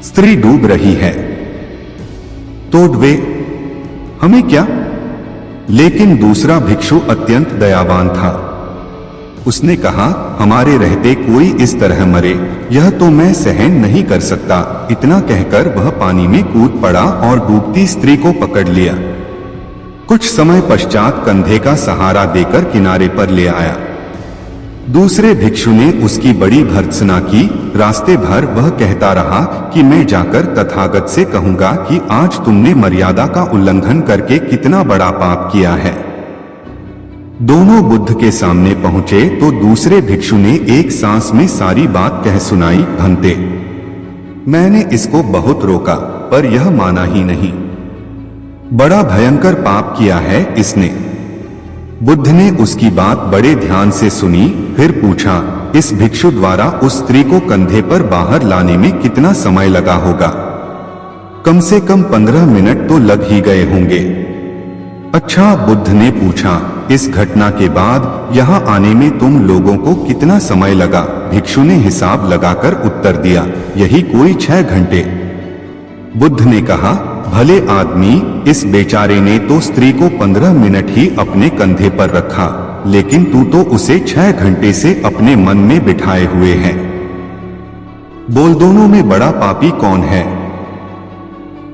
स्त्री डूब रही है तो डूबे, हमें क्या? लेकिन दूसरा भिक्षु अत्यंत दयावान था। उसने कहा, हमारे रहते कोई इस तरह मरे, यह तो मैं सहन नहीं कर सकता। इतना कहकर वह पानी में कूद पड़ा और डूबती स्त्री को पकड़ लिया। कुछ समय पश्चात कंधे का सहारा देकर किनारे पर ले आया। दूसरे भिक्षु ने उसकी बड़ी भर्त्सना की। रास्ते भर वह कहता रहा कि मैं जाकर तथागत से कहूंगा कि आज तुमने मर्यादा का उल्लंघन करके कितना बड़ा पाप किया है। दोनों बुद्ध के सामने पहुंचे तो दूसरे भिक्षु ने एक सांस में सारी बात कह सुनाई। भंते, मैंने इसको बहुत रोका पर यह माना ही नहीं। बड़ा भयंकर पाप किया है इसने। बुद्ध ने उसकी बात बड़े ध्यान से सुनी, फिर पूछा, इस भिक्षु द्वारा उस स्त्री को कंधे पर बाहर लाने में कितना समय लगा होगा? कम से कम 15 मिनट तो लग ही गए होंगे। अच्छा, बुद्ध ने पूछा, इस घटना के बाद यहाँ आने में तुम लोगों को कितना समय लगा? भिक्षु ने हिसाब लगाकर उत्तर दिया, यही कोई 6 घंटे। बुद्ध ने कहा, भले आदमी, इस बेचारे ने तो स्त्री को 15 मिनट ही अपने कंधे पर रखा, लेकिन तू तो उसे 6 घंटे से अपने मन में बिठाए हुए है। बोल, दोनों में बड़ा पापी कौन है?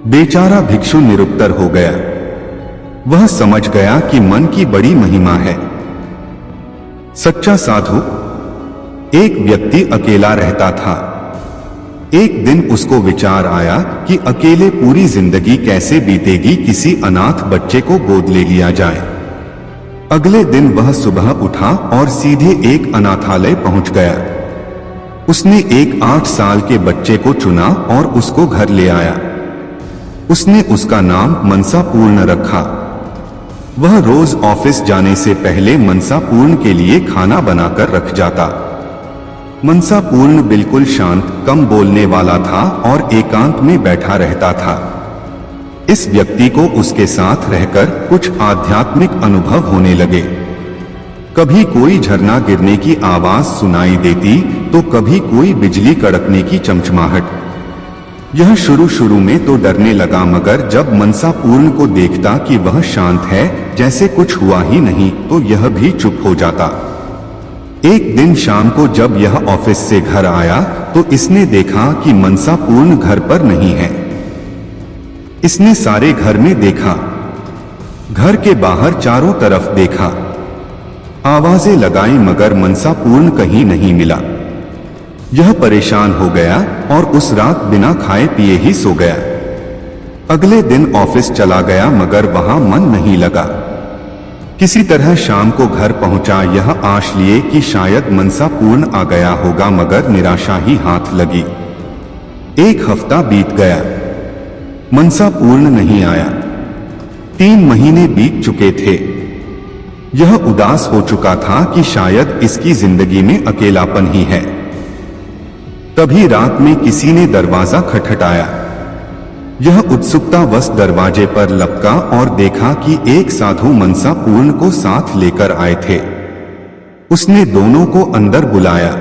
बेचारा भिक्षु निरुत्तर हो गया। वह समझ गया कि मन की बड़ी महिमा है। सच्चा साधु। एक व्यक्ति अकेला रहता था। एक दिन उसको विचार आया कि अकेले पूरी जिंदगी कैसे बीतेगी, किसी अनाथ बच्चे को गोद ले लिया जाए। अगले दिन वह सुबह उठा और सीधे एक अनाथालय पहुंच गया। उसने एक 8 साल के बच्चे को चुना और उसको घर ले आया। उसने उसका नाम मनसा पूर्ण रखा। वह रोज ऑफिस जाने से पहले मनसा पूर्ण के लिए खाना बनाकर रख जाता। मनसा पूर्ण बिल्कुल शांत, कम बोलने वाला था और एकांत में बैठा रहता था। इस व्यक्ति को उसके साथ रहकर कुछ आध्यात्मिक अनुभव होने लगे। कभी कोई झरना गिरने की आवाज सुनाई देती तो कभी कोई बिजली कड़कने की चमचमाहट। यह शुरू में तो डरने लगा, मगर जब मनसा पूर्ण को देखता कि वह शांत है, जैसे कुछ हुआ ही नहीं, तो यह भी चुप हो जाता। एक दिन शाम को जब यह ऑफिस से घर आया तो इसने देखा कि मनसा पूर्ण घर पर नहीं है। इसने सारे घर में देखा, घर के बाहर चारों तरफ देखा, आवाजें लगाई, मगर मनसा पूर्ण कहीं नहीं मिला। यह परेशान हो गया और उस रात बिना खाए पिए ही सो गया। अगले दिन ऑफिस चला गया, मगर वहां मन नहीं लगा। किसी तरह शाम को घर पहुंचा, यह आश लिए कि शायद मनसा पूर्ण आ गया होगा, मगर निराशा ही हाथ लगी। 1 हफ्ता बीत गया, मनसा पूर्ण नहीं आया। 3 महीने बीत चुके थे। यह उदास हो चुका था कि शायद इसकी जिंदगी में अकेलापन ही है। तभी रात में किसी ने दरवाजा खटखटाया। यह उत्सुकतावश दरवाजे पर लपका और देखा कि एक साधु मनसा पूर्ण को साथ लेकर आए थे। उसने दोनों को अंदर बुलाया।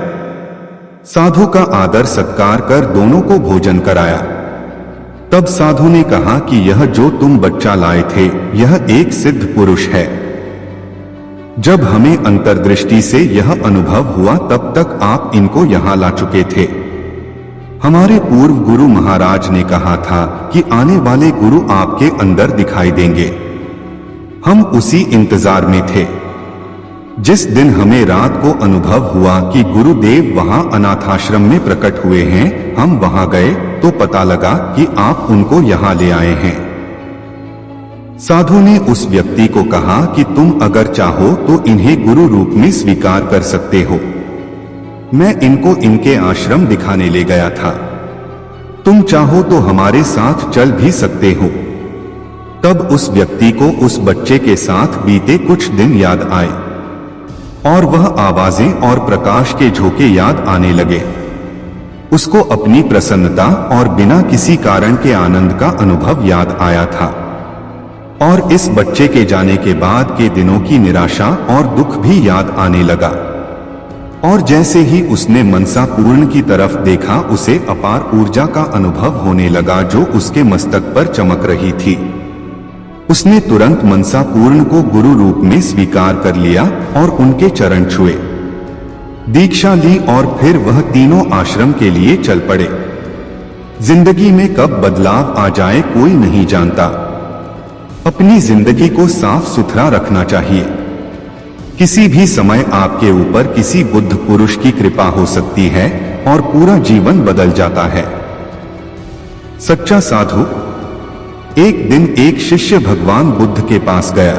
साधु का आदर सत्कार कर दोनों को भोजन कराया। तब साधु ने कहा कि यह जो तुम बच्चा लाए थे, यह एक सिद्ध पुरुष है। जब हमें अंतर्दृष्टि से यह अनुभव हुआ, तब तक आप इनको यहाँ ला चुके थे। हमारे पूर्व गुरु महाराज ने कहा था कि आने वाले गुरु आपके अंदर दिखाई देंगे। हम उसी इंतजार में थे। जिस दिन हमें रात को अनुभव हुआ कि गुरुदेव वहां अनाथाश्रम में प्रकट हुए हैं, हम वहां गए तो पता लगा कि आप उनको यहां ले आए हैं। साधु ने उस व्यक्ति को कहा कि तुम अगर चाहो तो इन्हें गुरु रूप में स्वीकार कर सकते हो। मैं इनको इनके आश्रम दिखाने ले गया था। तुम चाहो तो हमारे साथ चल भी सकते हो। तब उस व्यक्ति को उस बच्चे के साथ बीते कुछ दिन याद आए और वह आवाजें और प्रकाश के झोंके याद आने लगे। उसको अपनी प्रसन्नता और बिना किसी कारण के आनंद का अनुभव याद आया था और इस बच्चे के जाने के बाद के दिनों की निराशा और दुख भी याद आने लगा। और जैसे ही उसने मनसा पूर्ण की तरफ देखा, उसे अपार ऊर्जा का अनुभव होने लगा जो उसके मस्तक पर चमक रही थी। उसने तुरंत मनसा पूर्ण को गुरु रूप में स्वीकार कर लिया और उनके चरण छुए, दीक्षा ली और फिर वह तीनों आश्रम के लिए चल पड़े। जिंदगी में कब बदलाव आ जाए कोई नहीं जानता। अपनी जिंदगी को साफ सुथरा रखना चाहिए। किसी भी समय आपके ऊपर किसी बुद्ध पुरुष की कृपा हो सकती है और पूरा जीवन बदल जाता है। सच्चा साधु। एक दिन एक शिष्य भगवान बुद्ध के पास गया,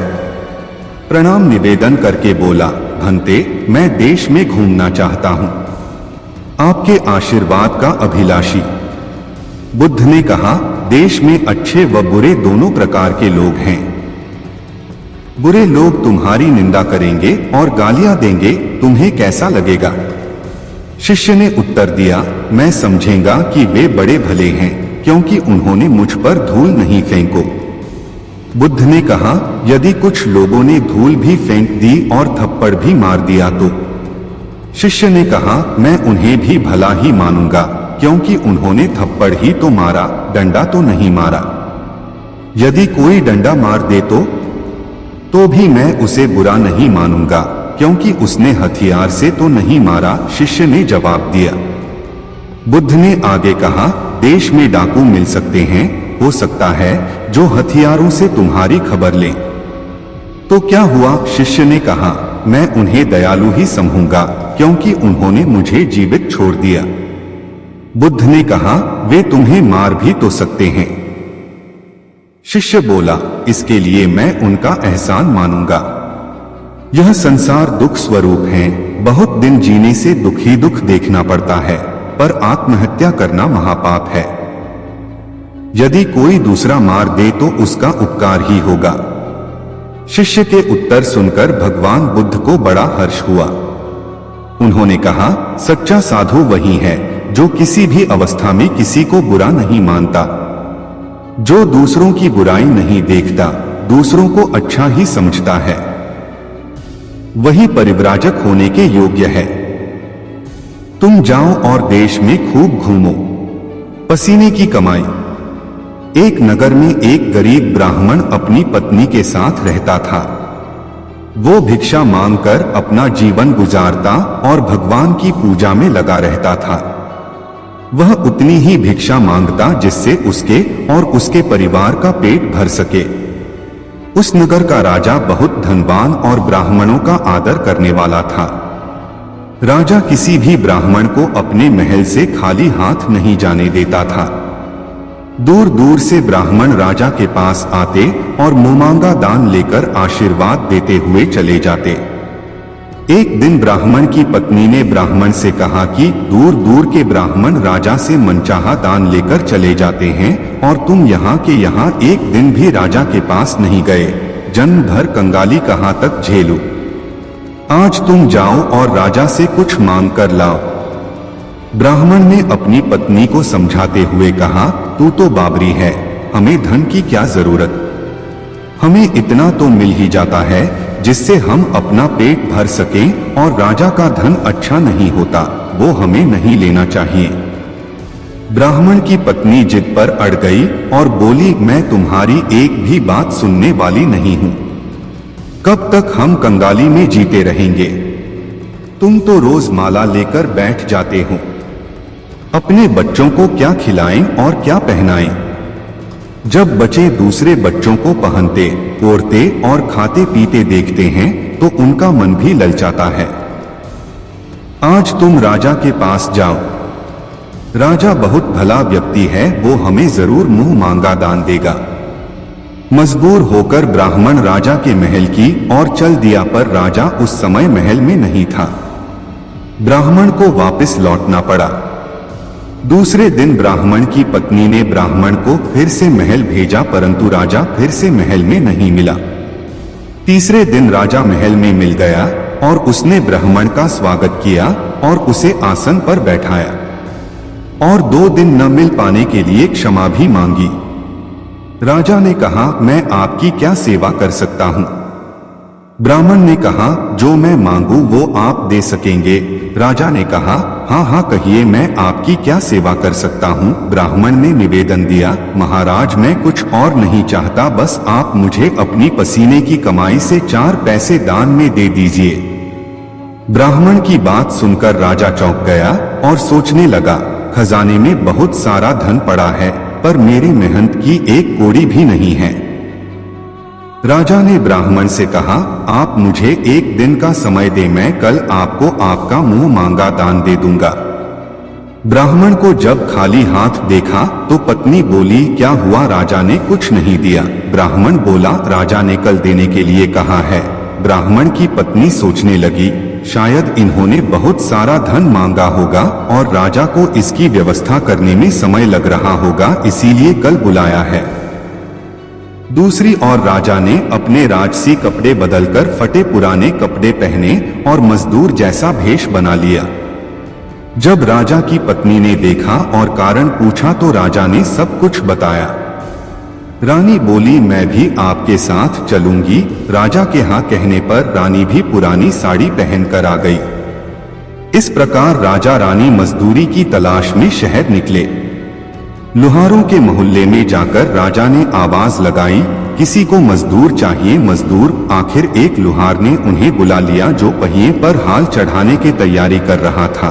प्रणाम निवेदन करके बोला, भंते, मैं देश में घूमना चाहता हूं, आपके आशीर्वाद का अभिलाषी। बुद्ध ने कहा, देश में अच्छे व बुरे दोनों प्रकार के लोग हैं। बुरे लोग तुम्हारी निंदा करेंगे और गालियां देंगे, तुम्हें कैसा लगेगा? शिष्य ने उत्तर दिया, मैं समझेंगा कि वे बड़े भले हैं क्योंकि उन्होंने मुझ पर धूल नहीं फेंको। बुद्ध ने कहा, यदि कुछ लोगों ने धूल भी फेंक दी और थप्पड़ भी मार दिया तो? शिष्य ने कहा, मैं उन्हें भी भला ही मानूंगा क्योंकि उन्होंने थप्पड़ ही तो मारा, डंडा तो नहीं मारा। यदि कोई डंडा मार दे तो भी मैं उसे बुरा नहीं मानूंगा क्योंकि उसने हथियार से तो नहीं मारा, शिष्य ने जवाब दिया। बुद्ध ने आगे कहा, देश में डाकू मिल सकते हैं, हो सकता है जो हथियारों से तुम्हारी खबर लें। तो क्या हुआ? शिष्य ने कहा, मैं उन्हें दयालु ही समझूंगा क्योंकि उन्होंने मुझे जीवित छोड़ दिया। बुद्ध ने कहा, वे तुम्हें मार भी तो सकते हैं। शिष्य बोला, इसके लिए मैं उनका एहसान मानूंगा। यह संसार दुख स्वरूप है, बहुत दिन जीने से दुख ही दुख देखना पड़ता है, पर आत्महत्या करना महापाप है। यदि कोई दूसरा मार दे तो उसका उपकार ही होगा। शिष्य के उत्तर सुनकर भगवान बुद्ध को बड़ा हर्ष हुआ। उन्होंने कहा, सच्चा साधु वही है जो किसी भी अवस्था में किसी को बुरा नहीं मानता, जो दूसरों की बुराई नहीं देखता, दूसरों को अच्छा ही समझता है, वही परिव्राजक होने के योग्य है। तुम जाओ और देश में खूब घूमो, पसीने की कमाई। एक नगर में एक गरीब ब्राह्मण अपनी पत्नी के साथ रहता था। वो भिक्षा मांगकर अपना जीवन गुजारता और भगवान की पूजा में लगा रहता था। वह उतनी ही भिक्षा मांगता जिससे उसके और उसके परिवार का पेट भर सके। उस नगर का राजा बहुत धनवान और ब्राह्मणों का आदर करने वाला था। राजा किसी भी ब्राह्मण को अपने महल से खाली हाथ नहीं जाने देता था। दूर दूर से ब्राह्मण राजा के पास आते और मुमांगा दान लेकर आशीर्वाद देते हुए चले जाते। एक दिन ब्राह्मण की पत्नी ने ब्राह्मण से कहा कि दूर दूर के ब्राह्मण राजा से मनचाहा दान लेकर चले जाते हैं और तुम यहाँ के यहाँ एक दिन भी राजा के पास नहीं गए। जन्म भर कंगाली कहाँ तक झेलूं? आज तुम जाओ और राजा से कुछ मांग कर लाओ। ब्राह्मण ने अपनी पत्नी को समझाते हुए कहा, तू तो बाबरी है, हमें धन की क्या जरूरत? हमें इतना तो मिल ही जाता है जिससे हम अपना पेट भर सकें, और राजा का धन अच्छा नहीं होता, वो हमें नहीं लेना चाहिए। ब्राह्मण की पत्नी जिद पर अड़ गई और बोली, मैं तुम्हारी एक भी बात सुनने वाली नहीं हूं। कब तक हम कंगाली में जीते रहेंगे? तुम तो रोज माला लेकर बैठ जाते हो। अपने बच्चों को क्या खिलाएं और क्या पहनाएं? जब बच्चे दूसरे बच्चों को पहनते, ओढ़ते और खाते पीते देखते हैं तो उनका मन भी ललचाता है। आज तुम राजा के पास जाओ। राजा बहुत भला व्यक्ति है, वो हमें जरूर मुंह मांगा दान देगा। मजबूर होकर ब्राह्मण राजा के महल की ओर चल दिया, पर राजा उस समय महल में नहीं था। ब्राह्मण को वापस लौटना पड़ा। दूसरे दिन ब्राह्मण की पत्नी ने ब्राह्मण को फिर से महल भेजा, परंतु राजा फिर से महल में नहीं मिला। तीसरे दिन राजा महल में मिल गया और उसने ब्राह्मण का स्वागत किया और उसे आसन पर बैठाया और 2 दिन न मिल पाने के लिए क्षमा भी मांगी। राजा ने कहा, मैं आपकी क्या सेवा कर सकता हूं? ब्राह्मण ने कहा, जो मैं मांगू वो आप दे सकेंगे। राजा ने कहा, हाँ हाँ कहिए, मैं आपकी क्या सेवा कर सकता हूँ? ब्राह्मण ने निवेदन दिया, महाराज मैं कुछ और नहीं चाहता, बस आप मुझे अपनी पसीने की कमाई से 4 पैसे दान में दे दीजिए। ब्राह्मण की बात सुनकर राजा चौंक गया और सोचने लगा, खजाने में बहुत सारा धन पड़ा है, पर मेरी मेहनत की एक कौड़ी भी नहीं है। राजा ने ब्राह्मण से कहा, आप मुझे 1 दिन का समय दे, मैं कल आपको आपका मुंह मांगा दान दे दूंगा। ब्राह्मण को जब खाली हाथ देखा तो पत्नी बोली, क्या हुआ? राजा ने कुछ नहीं दिया। ब्राह्मण बोला, राजा ने कल देने के लिए कहा है। ब्राह्मण की पत्नी सोचने लगी, शायद इन्होंने बहुत सारा धन मांगा होगा और राजा को इसकी व्यवस्था करने में समय लग रहा होगा, इसीलिए कल बुलाया है। दूसरी ओर राजा ने अपने राजसी कपड़े बदलकर फटे पुराने कपड़े पहने और मजदूर जैसा भेष बना लिया। जब राजा की पत्नी ने देखा और कारण पूछा तो राजा ने सब कुछ बताया। रानी बोली, मैं भी आपके साथ चलूंगी। राजा के हाँ कहने पर रानी भी पुरानी साड़ी पहनकर आ गई। इस प्रकार राजा रानी मजदूरी की तलाश में शहर निकले। लुहारों के मोहल्ले में जाकर राजा ने आवाज लगाई, किसी को मजदूर चाहिए मजदूर। आखिर एक लुहार ने उन्हें बुला लिया जो पहिए पर हाल चढ़ाने की तैयारी कर रहा था।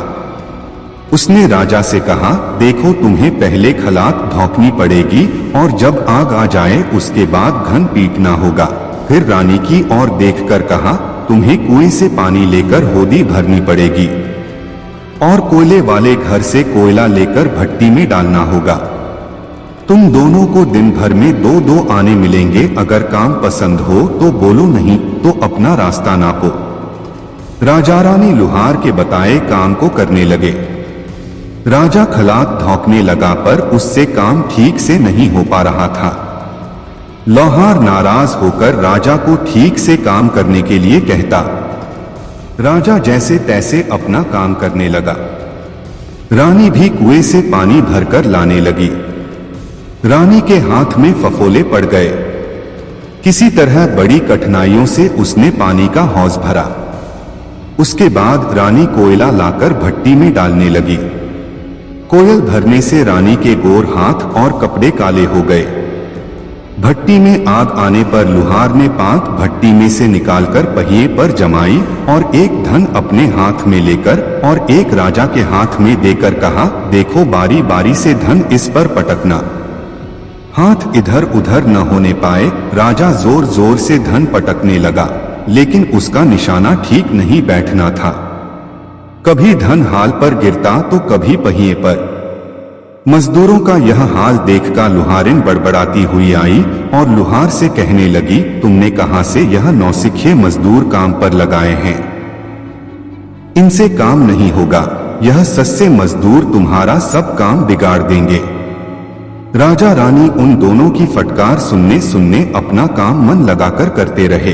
उसने राजा से कहा, देखो तुम्हें पहले खलात धौंकनी पड़ेगी और जब आग आ जाए उसके बाद घन पीटना होगा। फिर रानी की ओर देखकर कहा, तुम्हें कुएं से पानी लेकर होदी भरनी पड़ेगी और कोयले वाले घर से कोयला लेकर भट्टी में डालना होगा। तुम दोनों को दिन भर में 2-2 आने मिलेंगे। अगर काम पसंद हो तो बोलो, नहीं तो अपना रास्ता नापो। राजा रानी लुहार के बताए काम को करने लगे। राजा खलात धौंकने लगा पर उससे काम ठीक से नहीं हो पा रहा था। लौहार नाराज होकर राजा को ठीक से काम करने के लिए कहता। राजा जैसे तैसे अपना काम करने लगा। रानी भी कुएं से पानी भरकर लाने लगी। रानी के हाथ में फफोले पड़ गए। किसी तरह बड़ी कठिनाइयों से उसने पानी का हौज भरा। उसके बाद रानी कोयला लाकर भट्टी में डालने लगी। कोयल भरने से रानी के गोर हाथ और कपड़े काले हो गए। भट्टी में आग आने पर लुहार ने 5 भट्टी में से निकालकर पहिए पर जमाई और एक धन अपने हाथ में लेकर और एक राजा के हाथ में देकर कहा, देखो बारी बारी से धन इस पर पटकना। हाथ इधर उधर न होने पाए। राजा जोर जोर से धन पटकने लगा, लेकिन उसका निशाना ठीक नहीं बैठना था। कभी धन हाल पर गिरता तो कभी पहिए पर। मजदूरों का यह हाल देखकर लुहारिन बड़बड़ाती हुई आई और लुहार से कहने लगी, तुमने कहां से यह नौसिखिए मजदूर काम पर लगाए हैं? इनसे काम नहीं होगा। यह सस्ते मजदूर तुम्हारा सब काम बिगाड़ देंगे। राजा रानी उन दोनों की फटकार सुनने सुनने अपना काम मन लगाकर करते रहे।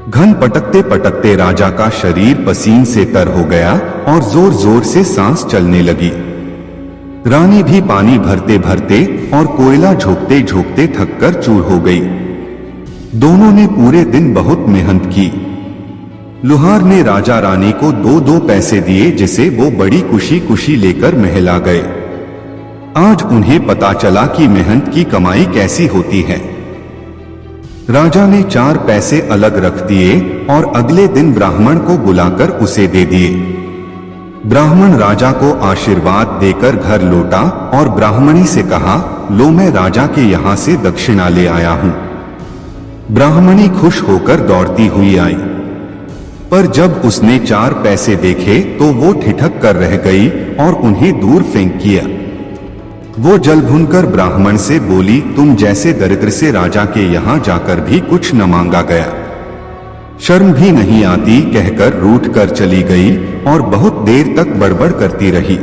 घन पटकते पटकते राजा का शरीर पसीन से तर हो गया और जोर जोर से सांस चलने लगी। रानी भी पानी भरते भरते और कोयला झोंकते झोंकते थककर चूर हो गई। दोनों ने पूरे दिन बहुत मेहनत की। लुहार ने राजा रानी को 2-2 पैसे दिए, जिसे वो बड़ी खुशी खुशी लेकर महल आ गए। आज उन्हें पता चला कि मेहनत की कमाई कैसी होती है। राजा ने 4 पैसे अलग रख दिए और अगले दिन ब्राह्मण को बुलाकर उसे दे दिए। ब्राह्मण राजा को आशीर्वाद देकर घर लौटा और ब्राह्मणी से कहा, लो मैं राजा के यहाँ से दक्षिणा ले आया हूँ। ब्राह्मणी खुश होकर दौड़ती हुई आई, पर जब उसने 4 पैसे देखे तो वो ठिठक कर रह गई और उन्हें दूर फेंक किया। वो जल भुनकर ब्राह्मण से बोली, तुम जैसे दरिद्र से राजा के यहाँ जाकर भी कुछ न मांगा गया, शर्म भी नहीं आती, कहकर रूठ कर चली गई और बहुत देर तक बड़बड़ करती रही।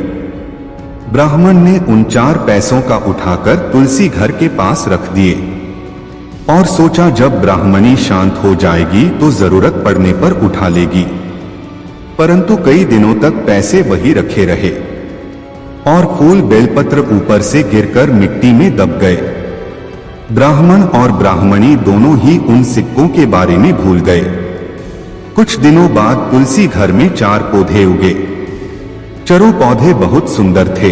ब्राह्मण ने उन 4 पैसों का उठाकर तुलसी घर के पास रख दिए और सोचा जब ब्राह्मणी शांत हो जाएगी तो जरूरत पड़ने पर उठा लेगी। परंतु कई दिनों तक पैसे वही रखे रहे और फूल बेलपत्र ऊपर से गिरकर मिट्टी में दब गए। ब्राह्मण और ब्राह्मणी दोनों ही उन सिक्कों के बारे में भूल गए। कुछ दिनों बाद तुलसी घर में 4 पौधे उगे। चारों पौधे बहुत सुंदर थे।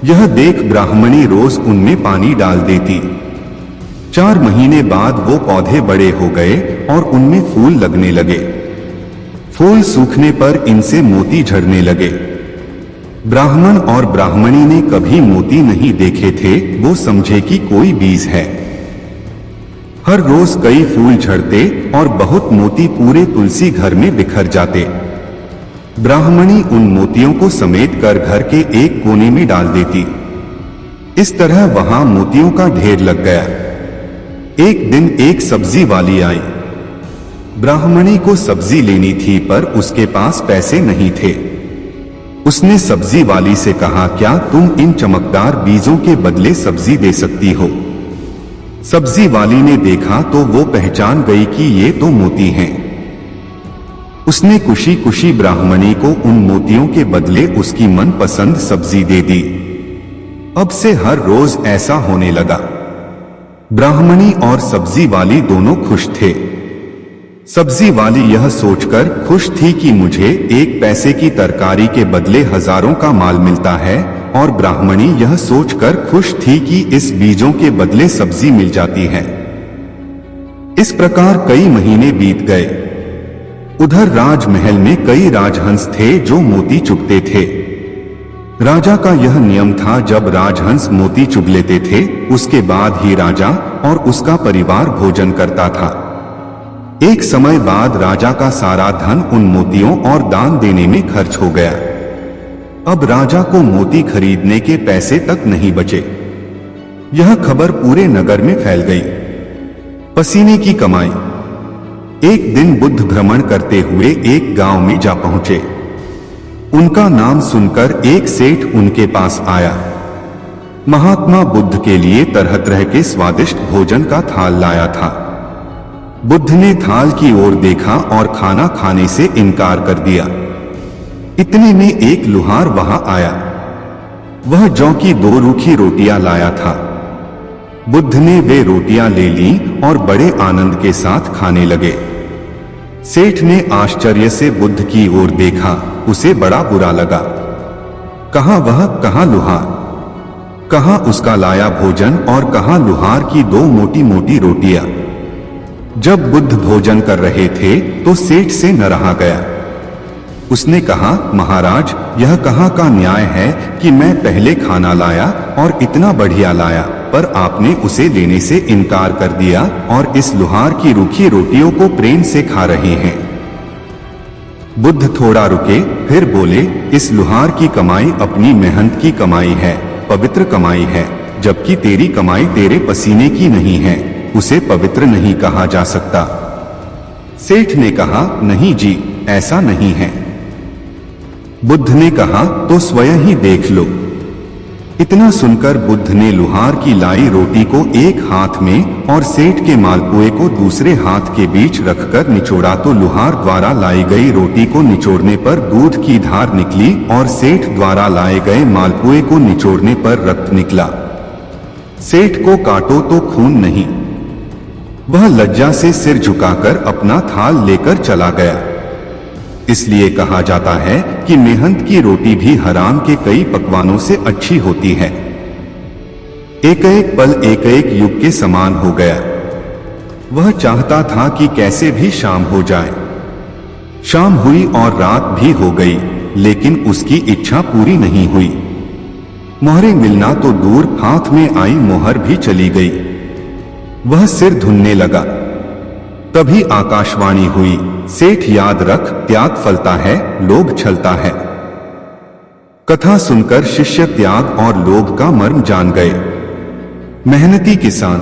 यह देख ब्राह्मणी रोज उनमें पानी डाल देती। 4 महीने बाद वो पौधे बड़े हो गए और उनमें फूल लगने लगे। फूल सूखने पर इनसे मोती झड़ने लगे। ब्राह्मण और ब्राह्मणी ने कभी मोती नहीं देखे थे, वो समझे कि कोई बीज है। हर रोज कई फूल झड़ते और बहुत मोती पूरे तुलसी घर में बिखर जाते। ब्राह्मणी उन मोतियों को समेट कर घर के एक कोने में डाल देती। इस तरह वहां मोतियों का ढेर लग गया। एक दिन एक सब्जी वाली आई। ब्राह्मणी को सब्जी लेनी थी पर उसके पास पैसे नहीं थे। उसने सब्जी वाली से कहा, क्या तुम इन चमकदार बीजों के बदले सब्जी दे सकती हो? सब्जी वाली ने देखा तो वो पहचान गई कि ये तो मोती हैं। उसने खुशी खुशी ब्राह्मणी को उन मोतियों के बदले उसकी मनपसंद सब्जी दे दी। अब से हर रोज ऐसा होने लगा। ब्राह्मणी और सब्जी वाली दोनों खुश थे। सब्जी वाली यह सोचकर खुश थी कि मुझे 1 पैसे की तरकारी के बदले हजारों का माल मिलता है, और ब्राह्मणी यह सोचकर खुश थी कि इस बीजों के बदले सब्जी मिल जाती है। इस प्रकार कई महीने बीत गए। उधर राजमहल में कई राजहंस थे जो मोती चुगते थे। राजा का यह नियम था, जब राजहंस मोती चुग लेते थे उसके बाद ही राजा और उसका परिवार भोजन करता था। एक समय बाद राजा का सारा धन उन मोतियों और दान देने में खर्च हो गया। अब राजा को मोती खरीदने के पैसे तक नहीं बचे। यह खबर पूरे नगर में फैल गई। पसीने की कमाई। एक दिन बुद्ध भ्रमण करते हुए एक गांव में जा पहुंचे। उनका नाम सुनकर एक सेठ उनके पास आया। महात्मा बुद्ध के लिए तरह तरह के स्वादिष्ट भोजन का थाल लाया था। बुद्ध ने थाल की ओर देखा और खाना खाने से इनकार कर दिया। इतने में एक लुहार वहां आया। वह जौ की 2 रूखी रोटियां लाया था। बुद्ध ने वे रोटियां ले ली और बड़े आनंद के साथ खाने लगे। सेठ ने आश्चर्य से बुद्ध की ओर देखा। उसे बड़ा बुरा लगा। कहां वह, कहां लुहार, कहां उसका लाया भोजन और कहां लुहार की 2 मोटी मोटी रोटियां। जब बुद्ध भोजन कर रहे थे तो सेठ से न रहा गया। उसने कहा, महाराज, यह कहां का न्याय है कि मैं पहले खाना लाया और इतना बढ़िया लाया, पर आपने उसे लेने से इनकार कर दिया और इस लुहार की रूखी रोटियों को प्रेम से खा रहे हैं। बुद्ध थोड़ा रुके, फिर बोले, इस लुहार की कमाई अपनी मेहनत की कमाई है, पवित्र कमाई है, जबकि तेरी कमाई तेरे पसीने की नहीं है, उसे पवित्र नहीं कहा जा सकता। सेठ ने कहा, नहीं जी, ऐसा नहीं है। बुद्ध ने कहा, तो स्वयं ही देख लो। इतना सुनकर बुद्ध ने लुहार की लाई रोटी को एक हाथ में और सेठ के मालपुए को दूसरे हाथ के बीच रखकर निचोड़ा तो लुहार द्वारा लाई गई रोटी को निचोड़ने पर दूध की धार निकली और सेठ द्वारा लाए गए मालपुए को निचोड़ने पर रक्त निकला। सेठ को काटो तो खून नहीं। वह लज्जा से सिर झुकाकर अपना थाल लेकर चला गया। इसलिए कहा जाता है कि मेहनत की रोटी भी हराम के कई पकवानों से अच्छी होती है। एक एक पल एक एक युग के समान हो गया। वह चाहता था कि कैसे भी शाम हो जाए। शाम हुई और रात भी हो गई, लेकिन उसकी इच्छा पूरी नहीं हुई। मोहरे मिलना तो दूर, हाथ में आई मोहर भी चली गई। वह सिर धुनने लगा। तभी आकाशवाणी हुई, सेठ याद रख, त्याग फलता है, लोभ छलता है। कथा सुनकर शिष्य त्याग और लोभ का मर्म जान गए। मेहनती किसान।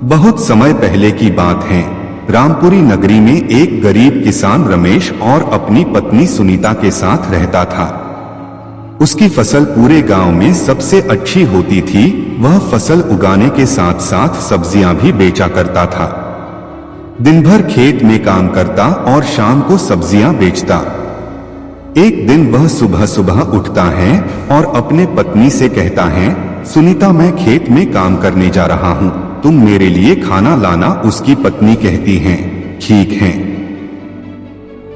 बहुत समय पहले की बात है। रामपुरी नगरी में एक गरीब किसान रमेश और अपनी पत्नी सुनीता के साथ रहता था। उसकी फसल पूरे गांव में सबसे अच्छी होती थी। वह फसल उगाने के साथ साथ सब्जियां भी बेचा करता था। दिन भर खेत में काम करता और शाम को सब्जियां बेचता। एक दिन वह सुबह सुबह उठता है और अपने पत्नी से कहता है, सुनीता, मैं खेत में काम करने जा रहा हूँ, तुम मेरे लिए खाना लाना। उसकी पत्नी कहती है, ठीक है।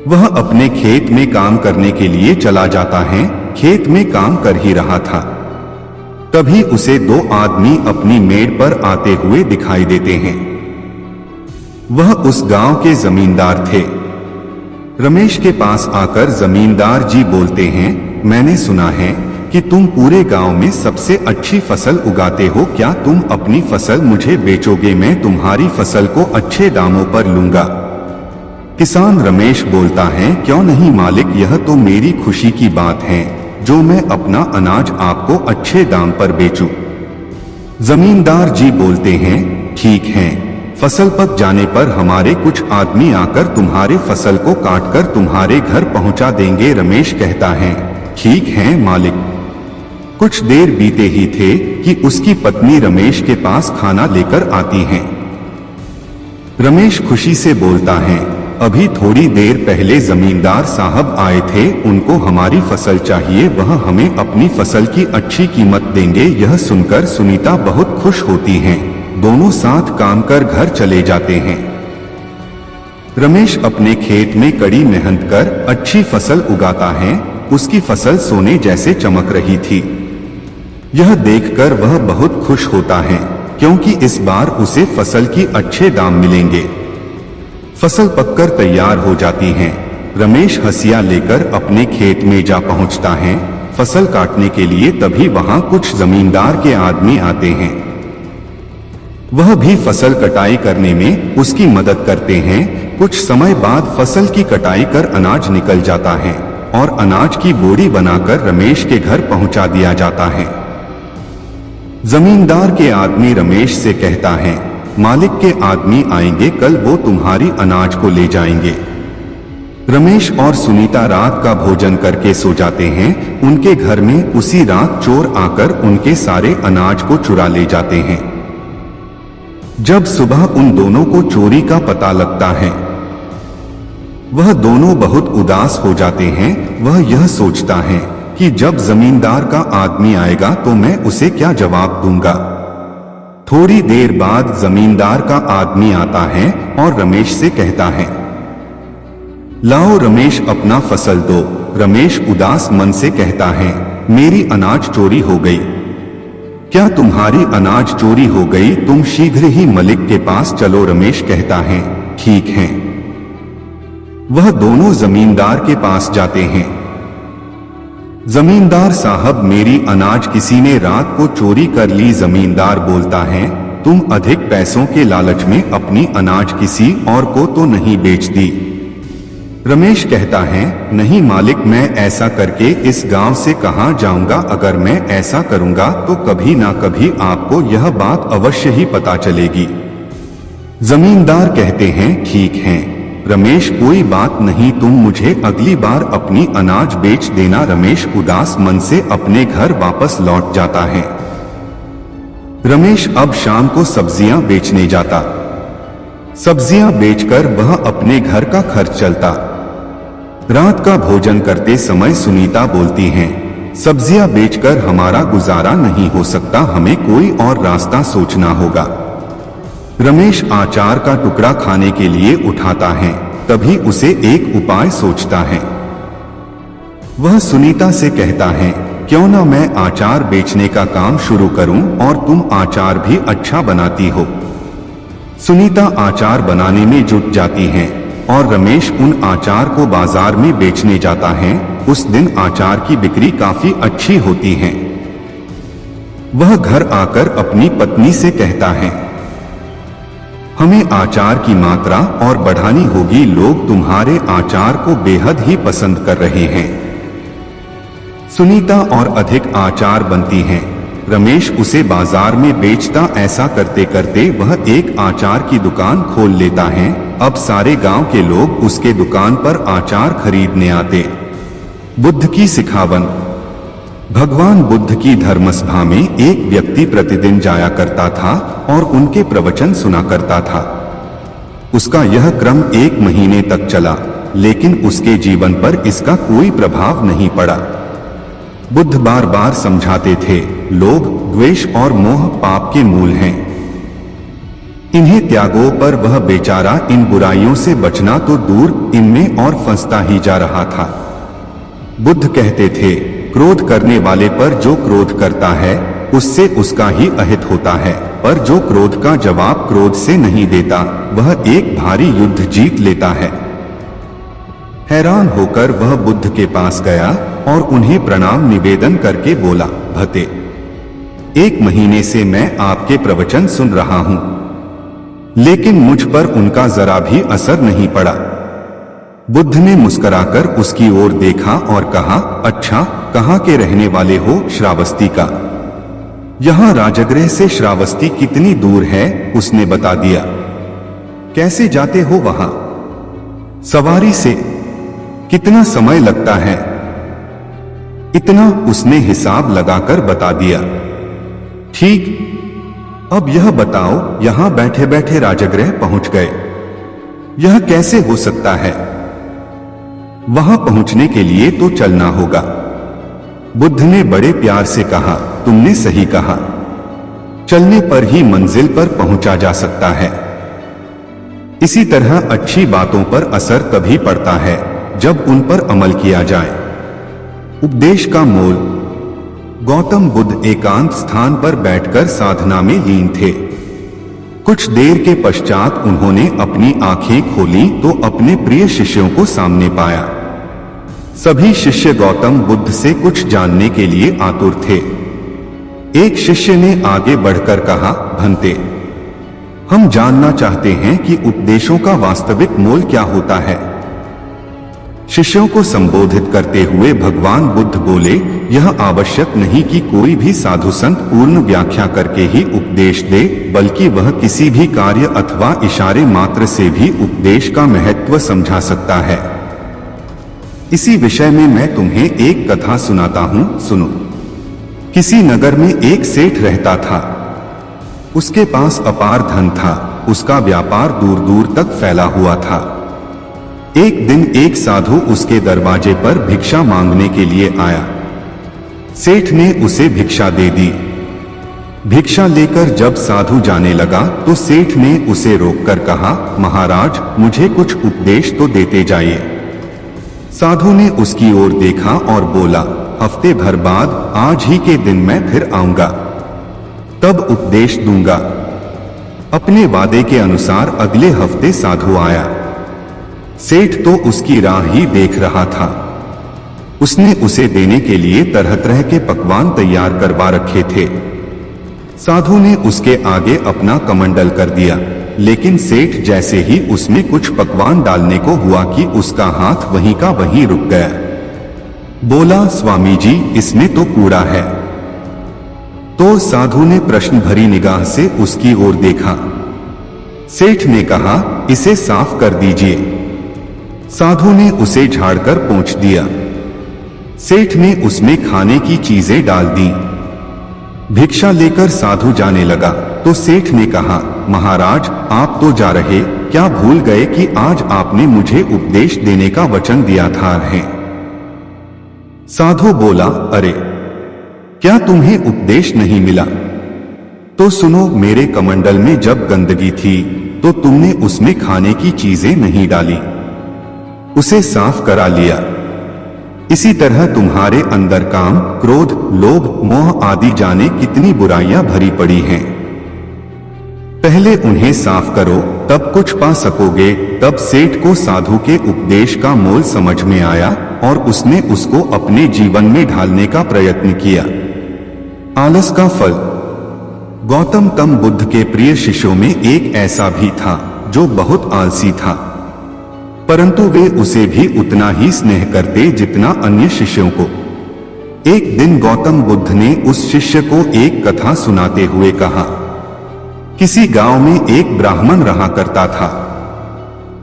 वह अपने खेत में काम करने के लिए चला जाता है। खेत में काम कर ही रहा था, तभी उसे दो आदमी अपनी मेड़ पर आते हुए दिखाई देते हैं। वह उस गांव के जमींदार थे। रमेश के पास आकर जमींदार जी बोलते हैं, मैंने सुना है कि तुम पूरे गांव में सबसे अच्छी फसल उगाते हो, क्या तुम अपनी फसल मुझे बेचोगे? मैं तुम्हारी फसल को अच्छे दामों पर लूंगा। किसान रमेश बोलता है, क्यों नहीं मालिक, यह तो मेरी खुशी की बात है जो मैं अपना अनाज आपको अच्छे दाम पर बेचूं। जमींदार जी बोलते हैं, ठीक है, फसल पक जाने पर हमारे कुछ आदमी आकर तुम्हारे फसल को काटकर तुम्हारे घर पहुंचा देंगे। रमेश कहता है, ठीक है मालिक। कुछ देर बीते ही थे कि उसकी पत्नी रमेश के पास खाना लेकर आती है। रमेश खुशी से बोलता है, अभी थोड़ी देर पहले जमींदार साहब आए थे, उनको हमारी फसल चाहिए, वह हमें अपनी फसल की अच्छी कीमत देंगे। यह सुनकर सुनीता बहुत खुश होती हैं। दोनों साथ काम कर घर चले जाते हैं। रमेश अपने खेत में कड़ी मेहनत कर अच्छी फसल उगाता है। उसकी फसल सोने जैसे चमक रही थी। यह देखकर वह बहुत खुश होता है, क्योंकि इस बार उसे फसल की अच्छे दाम मिलेंगे। फसल पककर तैयार हो जाती है। रमेश हंसिया लेकर अपने खेत में जा पहुंचता है फसल काटने के लिए। तभी वहां कुछ जमींदार के आदमी आते हैं। वह भी फसल कटाई करने में उसकी मदद करते हैं। कुछ समय बाद फसल की कटाई कर अनाज निकल जाता है और अनाज की बोरी बनाकर रमेश के घर पहुंचा दिया जाता है। जमींदार के आदमी रमेश से कहता है, मालिक के आदमी आएंगे कल, वो तुम्हारी अनाज को ले जाएंगे। रमेश और सुनीता रात का भोजन करके सो जाते हैं। उनके घर में उसी रात चोर आकर उनके सारे अनाज को चुरा ले जाते हैं। जब सुबह उन दोनों को चोरी का पता लगता है, वह दोनों बहुत उदास हो जाते हैं। वह यह सोचता है कि जब जमींदार का आदमी आएगा तो मैं उसे क्या जवाब दूंगा। थोड़ी देर बाद जमींदार का आदमी आता है और रमेश से कहता है, लाओ रमेश, अपना फसल दो। रमेश उदास मन से कहता है, मेरी अनाज चोरी हो गई। क्या तुम्हारी अनाज चोरी हो गई? तुम शीघ्र ही मलिक के पास चलो। रमेश कहता है, ठीक है। वह दोनों जमींदार के पास जाते हैं। जमींदार साहब, मेरी अनाज किसी ने रात को चोरी कर ली। जमींदार बोलता है, तुम अधिक पैसों के लालच में अपनी अनाज किसी और को तो नहीं बेच दी? रमेश कहता है, नहीं मालिक, मैं ऐसा करके इस गांव से कहां जाऊंगा। अगर मैं ऐसा करूंगा तो कभी ना कभी आपको यह बात अवश्य ही पता चलेगी। जमींदार कहते हैं, ठीक है रमेश, कोई बात नहीं, तुम मुझे अगली बार अपनी अनाज बेच देना। रमेश उदास मन से अपने घर वापस लौट जाता है। रमेश अब शाम को सब्जियां बेचने जाता। सब्जियां बेचकर वह अपने घर का खर्च चलता। रात का भोजन करते समय सुनीता बोलती हैं, सब्जियां बेचकर हमारा गुजारा नहीं हो सकता, हमें कोई और रास्ता सोचना होगा। रमेश आचार का टुकड़ा खाने के लिए उठाता है। तभी उसे एक उपाय सोचता है। वह सुनीता से कहता है, क्यों ना मैं आचार बेचने का काम शुरू करूं और तुम आचार भी अच्छा बनाती हो। सुनीता आचार बनाने में जुट जाती है और रमेश उन आचार को बाजार में बेचने जाता है। उस दिन आचार की बिक्री काफी अच्छी होती है। वह घर आकर अपनी पत्नी से कहता है, हमें आचार की मात्रा और बढ़ानी होगी, लोग तुम्हारे आचार को बेहद ही पसंद कर रहे हैं। सुनीता और अधिक आचार बनती हैं। रमेश उसे बाजार में बेचता। ऐसा करते करते वह एक आचार की दुकान खोल लेता है। अब सारे गांव के लोग उसके दुकान पर आचार खरीदने आते। बुद्ध की सिखावन। भगवान बुद्ध की धर्मसभा में एक व्यक्ति प्रतिदिन जाया करता था और उनके प्रवचन सुना करता था। उसका यह क्रम 1 महीने तक चला, लेकिन उसके जीवन पर इसका कोई प्रभाव नहीं पड़ा। बुद्ध बार बार समझाते थे, लोभ, द्वेष और मोह पाप के मूल हैं। इन्हें त्यागो, पर वह बेचारा इन बुराइयों से बचना तो दूर, इनमें और फंसता ही जा रहा था। बुद्ध कहते थे, क्रोध करने वाले पर जो क्रोध करता है उससे उसका ही अहित होता है, पर जो क्रोध का जवाब क्रोध से नहीं देता वह एक भारी युद्ध जीत लेता है। हैरान होकर वह बुद्ध के पास गया और उन्हें प्रणाम निवेदन करके बोला, भते, 1 महीने से मैं आपके प्रवचन सुन रहा हूं, लेकिन मुझ पर उनका जरा भी असर नहीं पड़ा। बुद्ध ने मुस्कुराकर उसकी ओर देखा और कहा, अच्छा, कहाँ के रहने वाले हो? श्रावस्ती का। यहाँ राजगृह से श्रावस्ती कितनी दूर है? उसने बता दिया। कैसे जाते हो वहां? सवारी से। कितना समय लगता है? इतना, उसने हिसाब लगाकर बता दिया। ठीक, अब यह बताओ, यहां बैठे बैठे राजगृह पहुंच गए, यह कैसे हो सकता है? वहां पहुंचने के लिए तो चलना होगा। बुद्ध ने बड़े प्यार से कहा, तुमने सही कहा, चलने पर ही मंजिल पर पहुंचा जा सकता है। इसी तरह अच्छी बातों पर असर तभी पड़ता है जब उन पर अमल किया जाए। उपदेश का मोल। गौतम बुद्ध एकांत स्थान पर बैठकर साधना में लीन थे। कुछ देर के पश्चात उन्होंने अपनी आंखें खोली तो अपने प्रिय शिष्यों को सामने पाया। सभी शिष्य गौतम बुद्ध से कुछ जानने के लिए आतुर थे। एक शिष्य ने आगे बढ़कर कहा, भंते, हम जानना चाहते हैं कि उपदेशों का वास्तविक मोल क्या होता है। शिष्यों को संबोधित करते हुए भगवान बुद्ध बोले, यह आवश्यक नहीं कि कोई भी साधु संत पूर्ण व्याख्या करके ही उपदेश दे, बल्कि वह किसी भी कार्य अथवा इशारे मात्र से भी उपदेश का महत्व समझा सकता है। इसी विषय में मैं तुम्हें एक कथा सुनाता हूं, सुनो। किसी नगर में एक सेठ रहता था। उसके पास अपार धन था। उसका व्यापार दूर दूर तक फैला हुआ था। एक दिन एक साधु उसके दरवाजे पर भिक्षा मांगने के लिए आया। सेठ ने उसे भिक्षा दे दी। भिक्षा लेकर जब साधु जाने लगा तो सेठ ने उसे रोककर कहा, महाराज, मुझे कुछ उपदेश तो देते जाइए। साधु ने उसकी ओर देखा और बोला, हफ्ते भर बाद आज ही के दिन मैं फिर आऊंगा, तब उपदेश दूंगा। अपने वादे के अनुसार अगले हफ्ते साधु आया। सेठ तो उसकी राह ही देख रहा था। उसने उसे देने के लिए तरह तरह के पकवान तैयार करवा रखे थे। साधु ने उसके आगे अपना कमंडल कर दिया, लेकिन सेठ जैसे ही उसमें कुछ पकवान डालने को हुआ कि उसका हाथ वहीं का वहीं रुक गया। बोला, स्वामी जी, इसमें तो कूड़ा है। तो साधु ने प्रश्न भरी निगाह से उसकी ओर देखा। सेठ ने कहा, इसे साफ कर दीजिए। साधु ने उसे झाड़कर पोंछ दिया। सेठ ने उसमें खाने की चीजें डाल दी। भिक्षा लेकर साधु जाने लगा तो सेठ ने कहा, महाराज, आप तो जा रहे, क्या भूल गए कि आज आपने मुझे उपदेश देने का वचन दिया था? है। साधु बोला, अरे, क्या तुम्हें उपदेश नहीं मिला? तो सुनो, मेरे कमंडल में जब गंदगी थी तो तुमने उसमें खाने की चीजें नहीं डाली, उसे साफ करा लिया। इसी तरह तुम्हारे अंदर काम, क्रोध, लोभ, मोह आदि जाने कितनी बुराइयां भरी पड़ी हैं। पहले उन्हें साफ करो, तब कुछ पा सकोगे। तब सेठ को साधु के उपदेश का मोल समझ में आया और उसने उसको अपने जीवन में ढालने का प्रयत्न किया। आलस का फल। गौतम तम बुद्ध के प्रिय शिष्यों में एक ऐसा भी था जो बहुत आलसी था, परंतु वे उसे भी उतना ही स्नेह करते जितना अन्य शिष्यों को। एक दिन गौतम बुद्ध ने उस शिष्य को एक कथा सुनाते हुए कहा, किसी गांव में एक ब्राह्मण रहा करता था।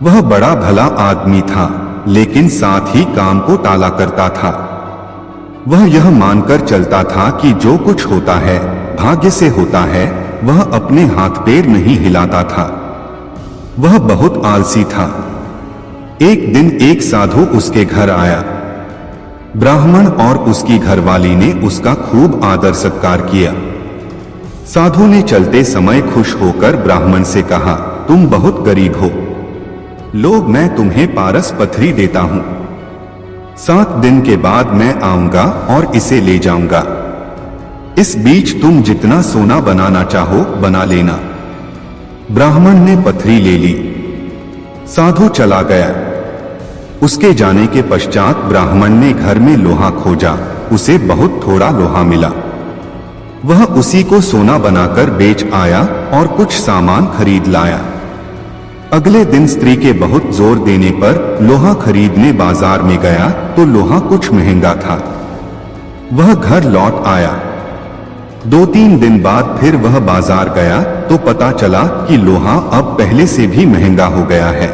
वह बड़ा भला आदमी था, लेकिन साथ ही काम को टाला करता था। वह यह मानकर चलता था कि जो कुछ होता है भाग्य से होता है। वह अपने हाथ पैर नहीं हिलाता था। वह बहुत आलसी था। एक दिन एक साधु उसके घर आया। ब्राह्मण और उसकी घरवाली ने उसका खूब आदर सत्कार किया। साधु ने चलते समय खुश होकर ब्राह्मण से कहा, तुम बहुत गरीब हो, लो मैं तुम्हें पारस पथरी देता हूं। 7 दिन के बाद मैं आऊंगा और इसे ले जाऊंगा। इस बीच तुम जितना सोना बनाना चाहो बना लेना। ब्राह्मण ने पथरी ले ली। साधु चला गया। उसके जाने के पश्चात ब्राह्मण ने घर में लोहा खोजा। उसे बहुत थोड़ा लोहा मिला। वह उसी को सोना बनाकर बेच आया और कुछ सामान खरीद लाया। अगले दिन स्त्री के बहुत जोर देने पर लोहा खरीदने बाजार में गया तो लोहा कुछ महंगा था। वह घर लौट आया। 2-3 दिन बाद फिर वह बाजार गया तो पता चला कि लोहा अब पहले से भी महंगा हो गया है।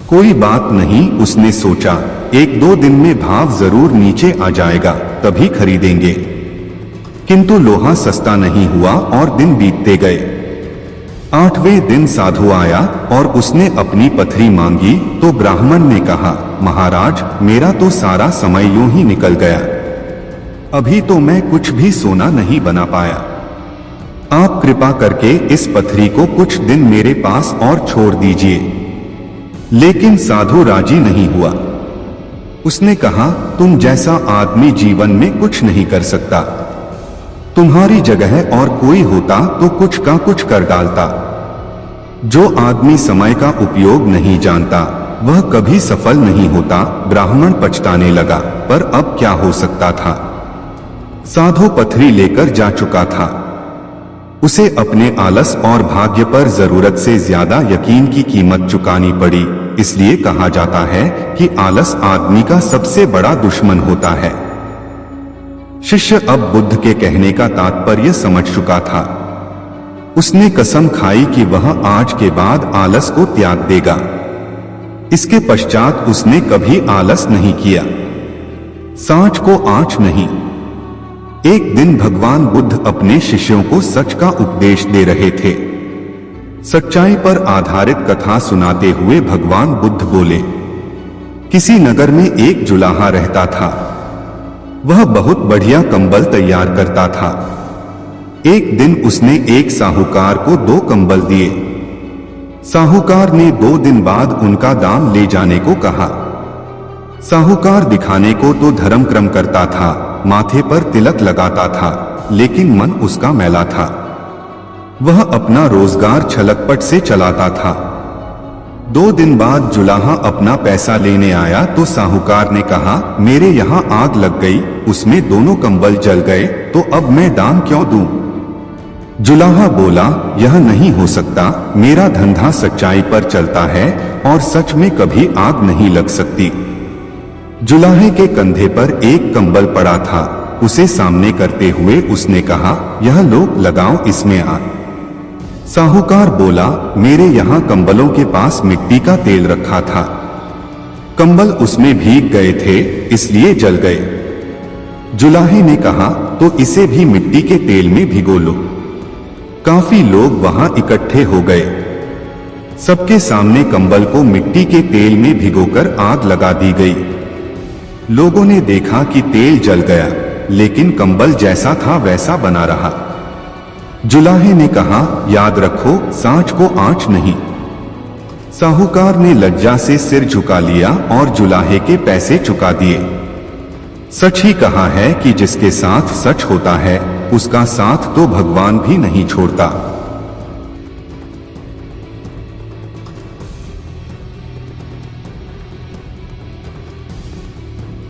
कोई बात नहीं, उसने सोचा 1-2 दिन में भाव जरूर नीचे आ जाएगा, तभी खरीदेंगे। किंतु लोहा सस्ता नहीं हुआ और दिन बीतते गए। 8वें दिन साधु आया और उसने अपनी पथरी मांगी तो ब्राह्मण ने कहा, महाराज मेरा तो सारा समय यूं ही निकल गया। अभी तो मैं कुछ भी सोना नहीं बना पाया। आप कृपा करके इस पथरी को कुछ दिन मेरे पास और छोड़ दीजिए। लेकिन साधु राजी नहीं हुआ। उसने कहा, तुम जैसा आदमी जीवन में कुछ नहीं कर सकता। तुम्हारी जगह और कोई होता तो कुछ का कुछ कर डालता। जो आदमी समय का उपयोग नहीं जानता वह कभी सफल नहीं होता। ब्राह्मण पछताने लगा, पर अब क्या हो सकता था। साधु पथरी लेकर जा चुका था। उसे अपने आलस और भाग्य पर जरूरत से ज्यादा यकीन की कीमत चुकानी पड़ी। इसलिए कहा जाता है कि आलस आदमी का सबसे बड़ा दुश्मन होता है। शिष्य अब बुद्ध के कहने का तात्पर्य समझ चुका था। उसने कसम खाई कि वह आज के बाद आलस को त्याग देगा। इसके पश्चात उसने कभी आलस नहीं किया। सांच को आंच नहीं। एक दिन भगवान बुद्ध अपने शिष्यों को सच का उपदेश दे रहे थे। सच्चाई पर आधारित कथा सुनाते हुए भगवान बुद्ध बोले, किसी नगर में एक जुलाहा रहता था। वह बहुत बढ़िया कंबल तैयार करता था। एक दिन उसने एक साहूकार को 2 कंबल दिए। साहूकार ने 2 दिन बाद उनका दाम ले जाने को कहा। साहूकार दिखाने को तो धर्म क्रम करता था, माथे पर तिलक लगाता था, लेकिन मन उसका मैला था। वह अपना रोजगार छलकपट से चलाता था। 2 दिन बाद जुलाहा अपना पैसा लेने आया तो साहूकार ने कहा, मेरे यहाँ आग लग गई, उसमें दोनों कंबल जल गए, तो अब मैं दाम क्यों दूं? जुलाहा बोला, यह नहीं हो सकता, मेरा धंधा सच्चाई पर चलता है और सच में कभी आग नहीं लग सकती। जुलाहे के कंधे पर एक कंबल पड़ा था। उसे सामने करते हुए उसने कहा, यह लो, लगाओ इसमें आग। साहूकार बोला, मेरे यहाँ कंबलों के पास मिट्टी का तेल रखा था। कंबल उसमें भीग गए थे, इसलिए जल गए। जुलाहे ने कहा, तो इसे भी मिट्टी के तेल में भिगो लो। काफी लोग वहां इकट्ठे हो गए। सबके सामने कंबल को मिट्टी के तेल में भिगोकर आग लगा दी गई। लोगों ने देखा कि तेल जल गया, लेकिन कंबल जैसा था वैसा बना रहा। जुलाहे ने कहा, याद रखो, सांच को आंच नहीं। साहूकार ने लज्जा से सिर झुका लिया और जुलाहे के पैसे चुका दिए। सच ही कहा है कि जिसके साथ सच होता है उसका साथ तो भगवान भी नहीं छोड़ता।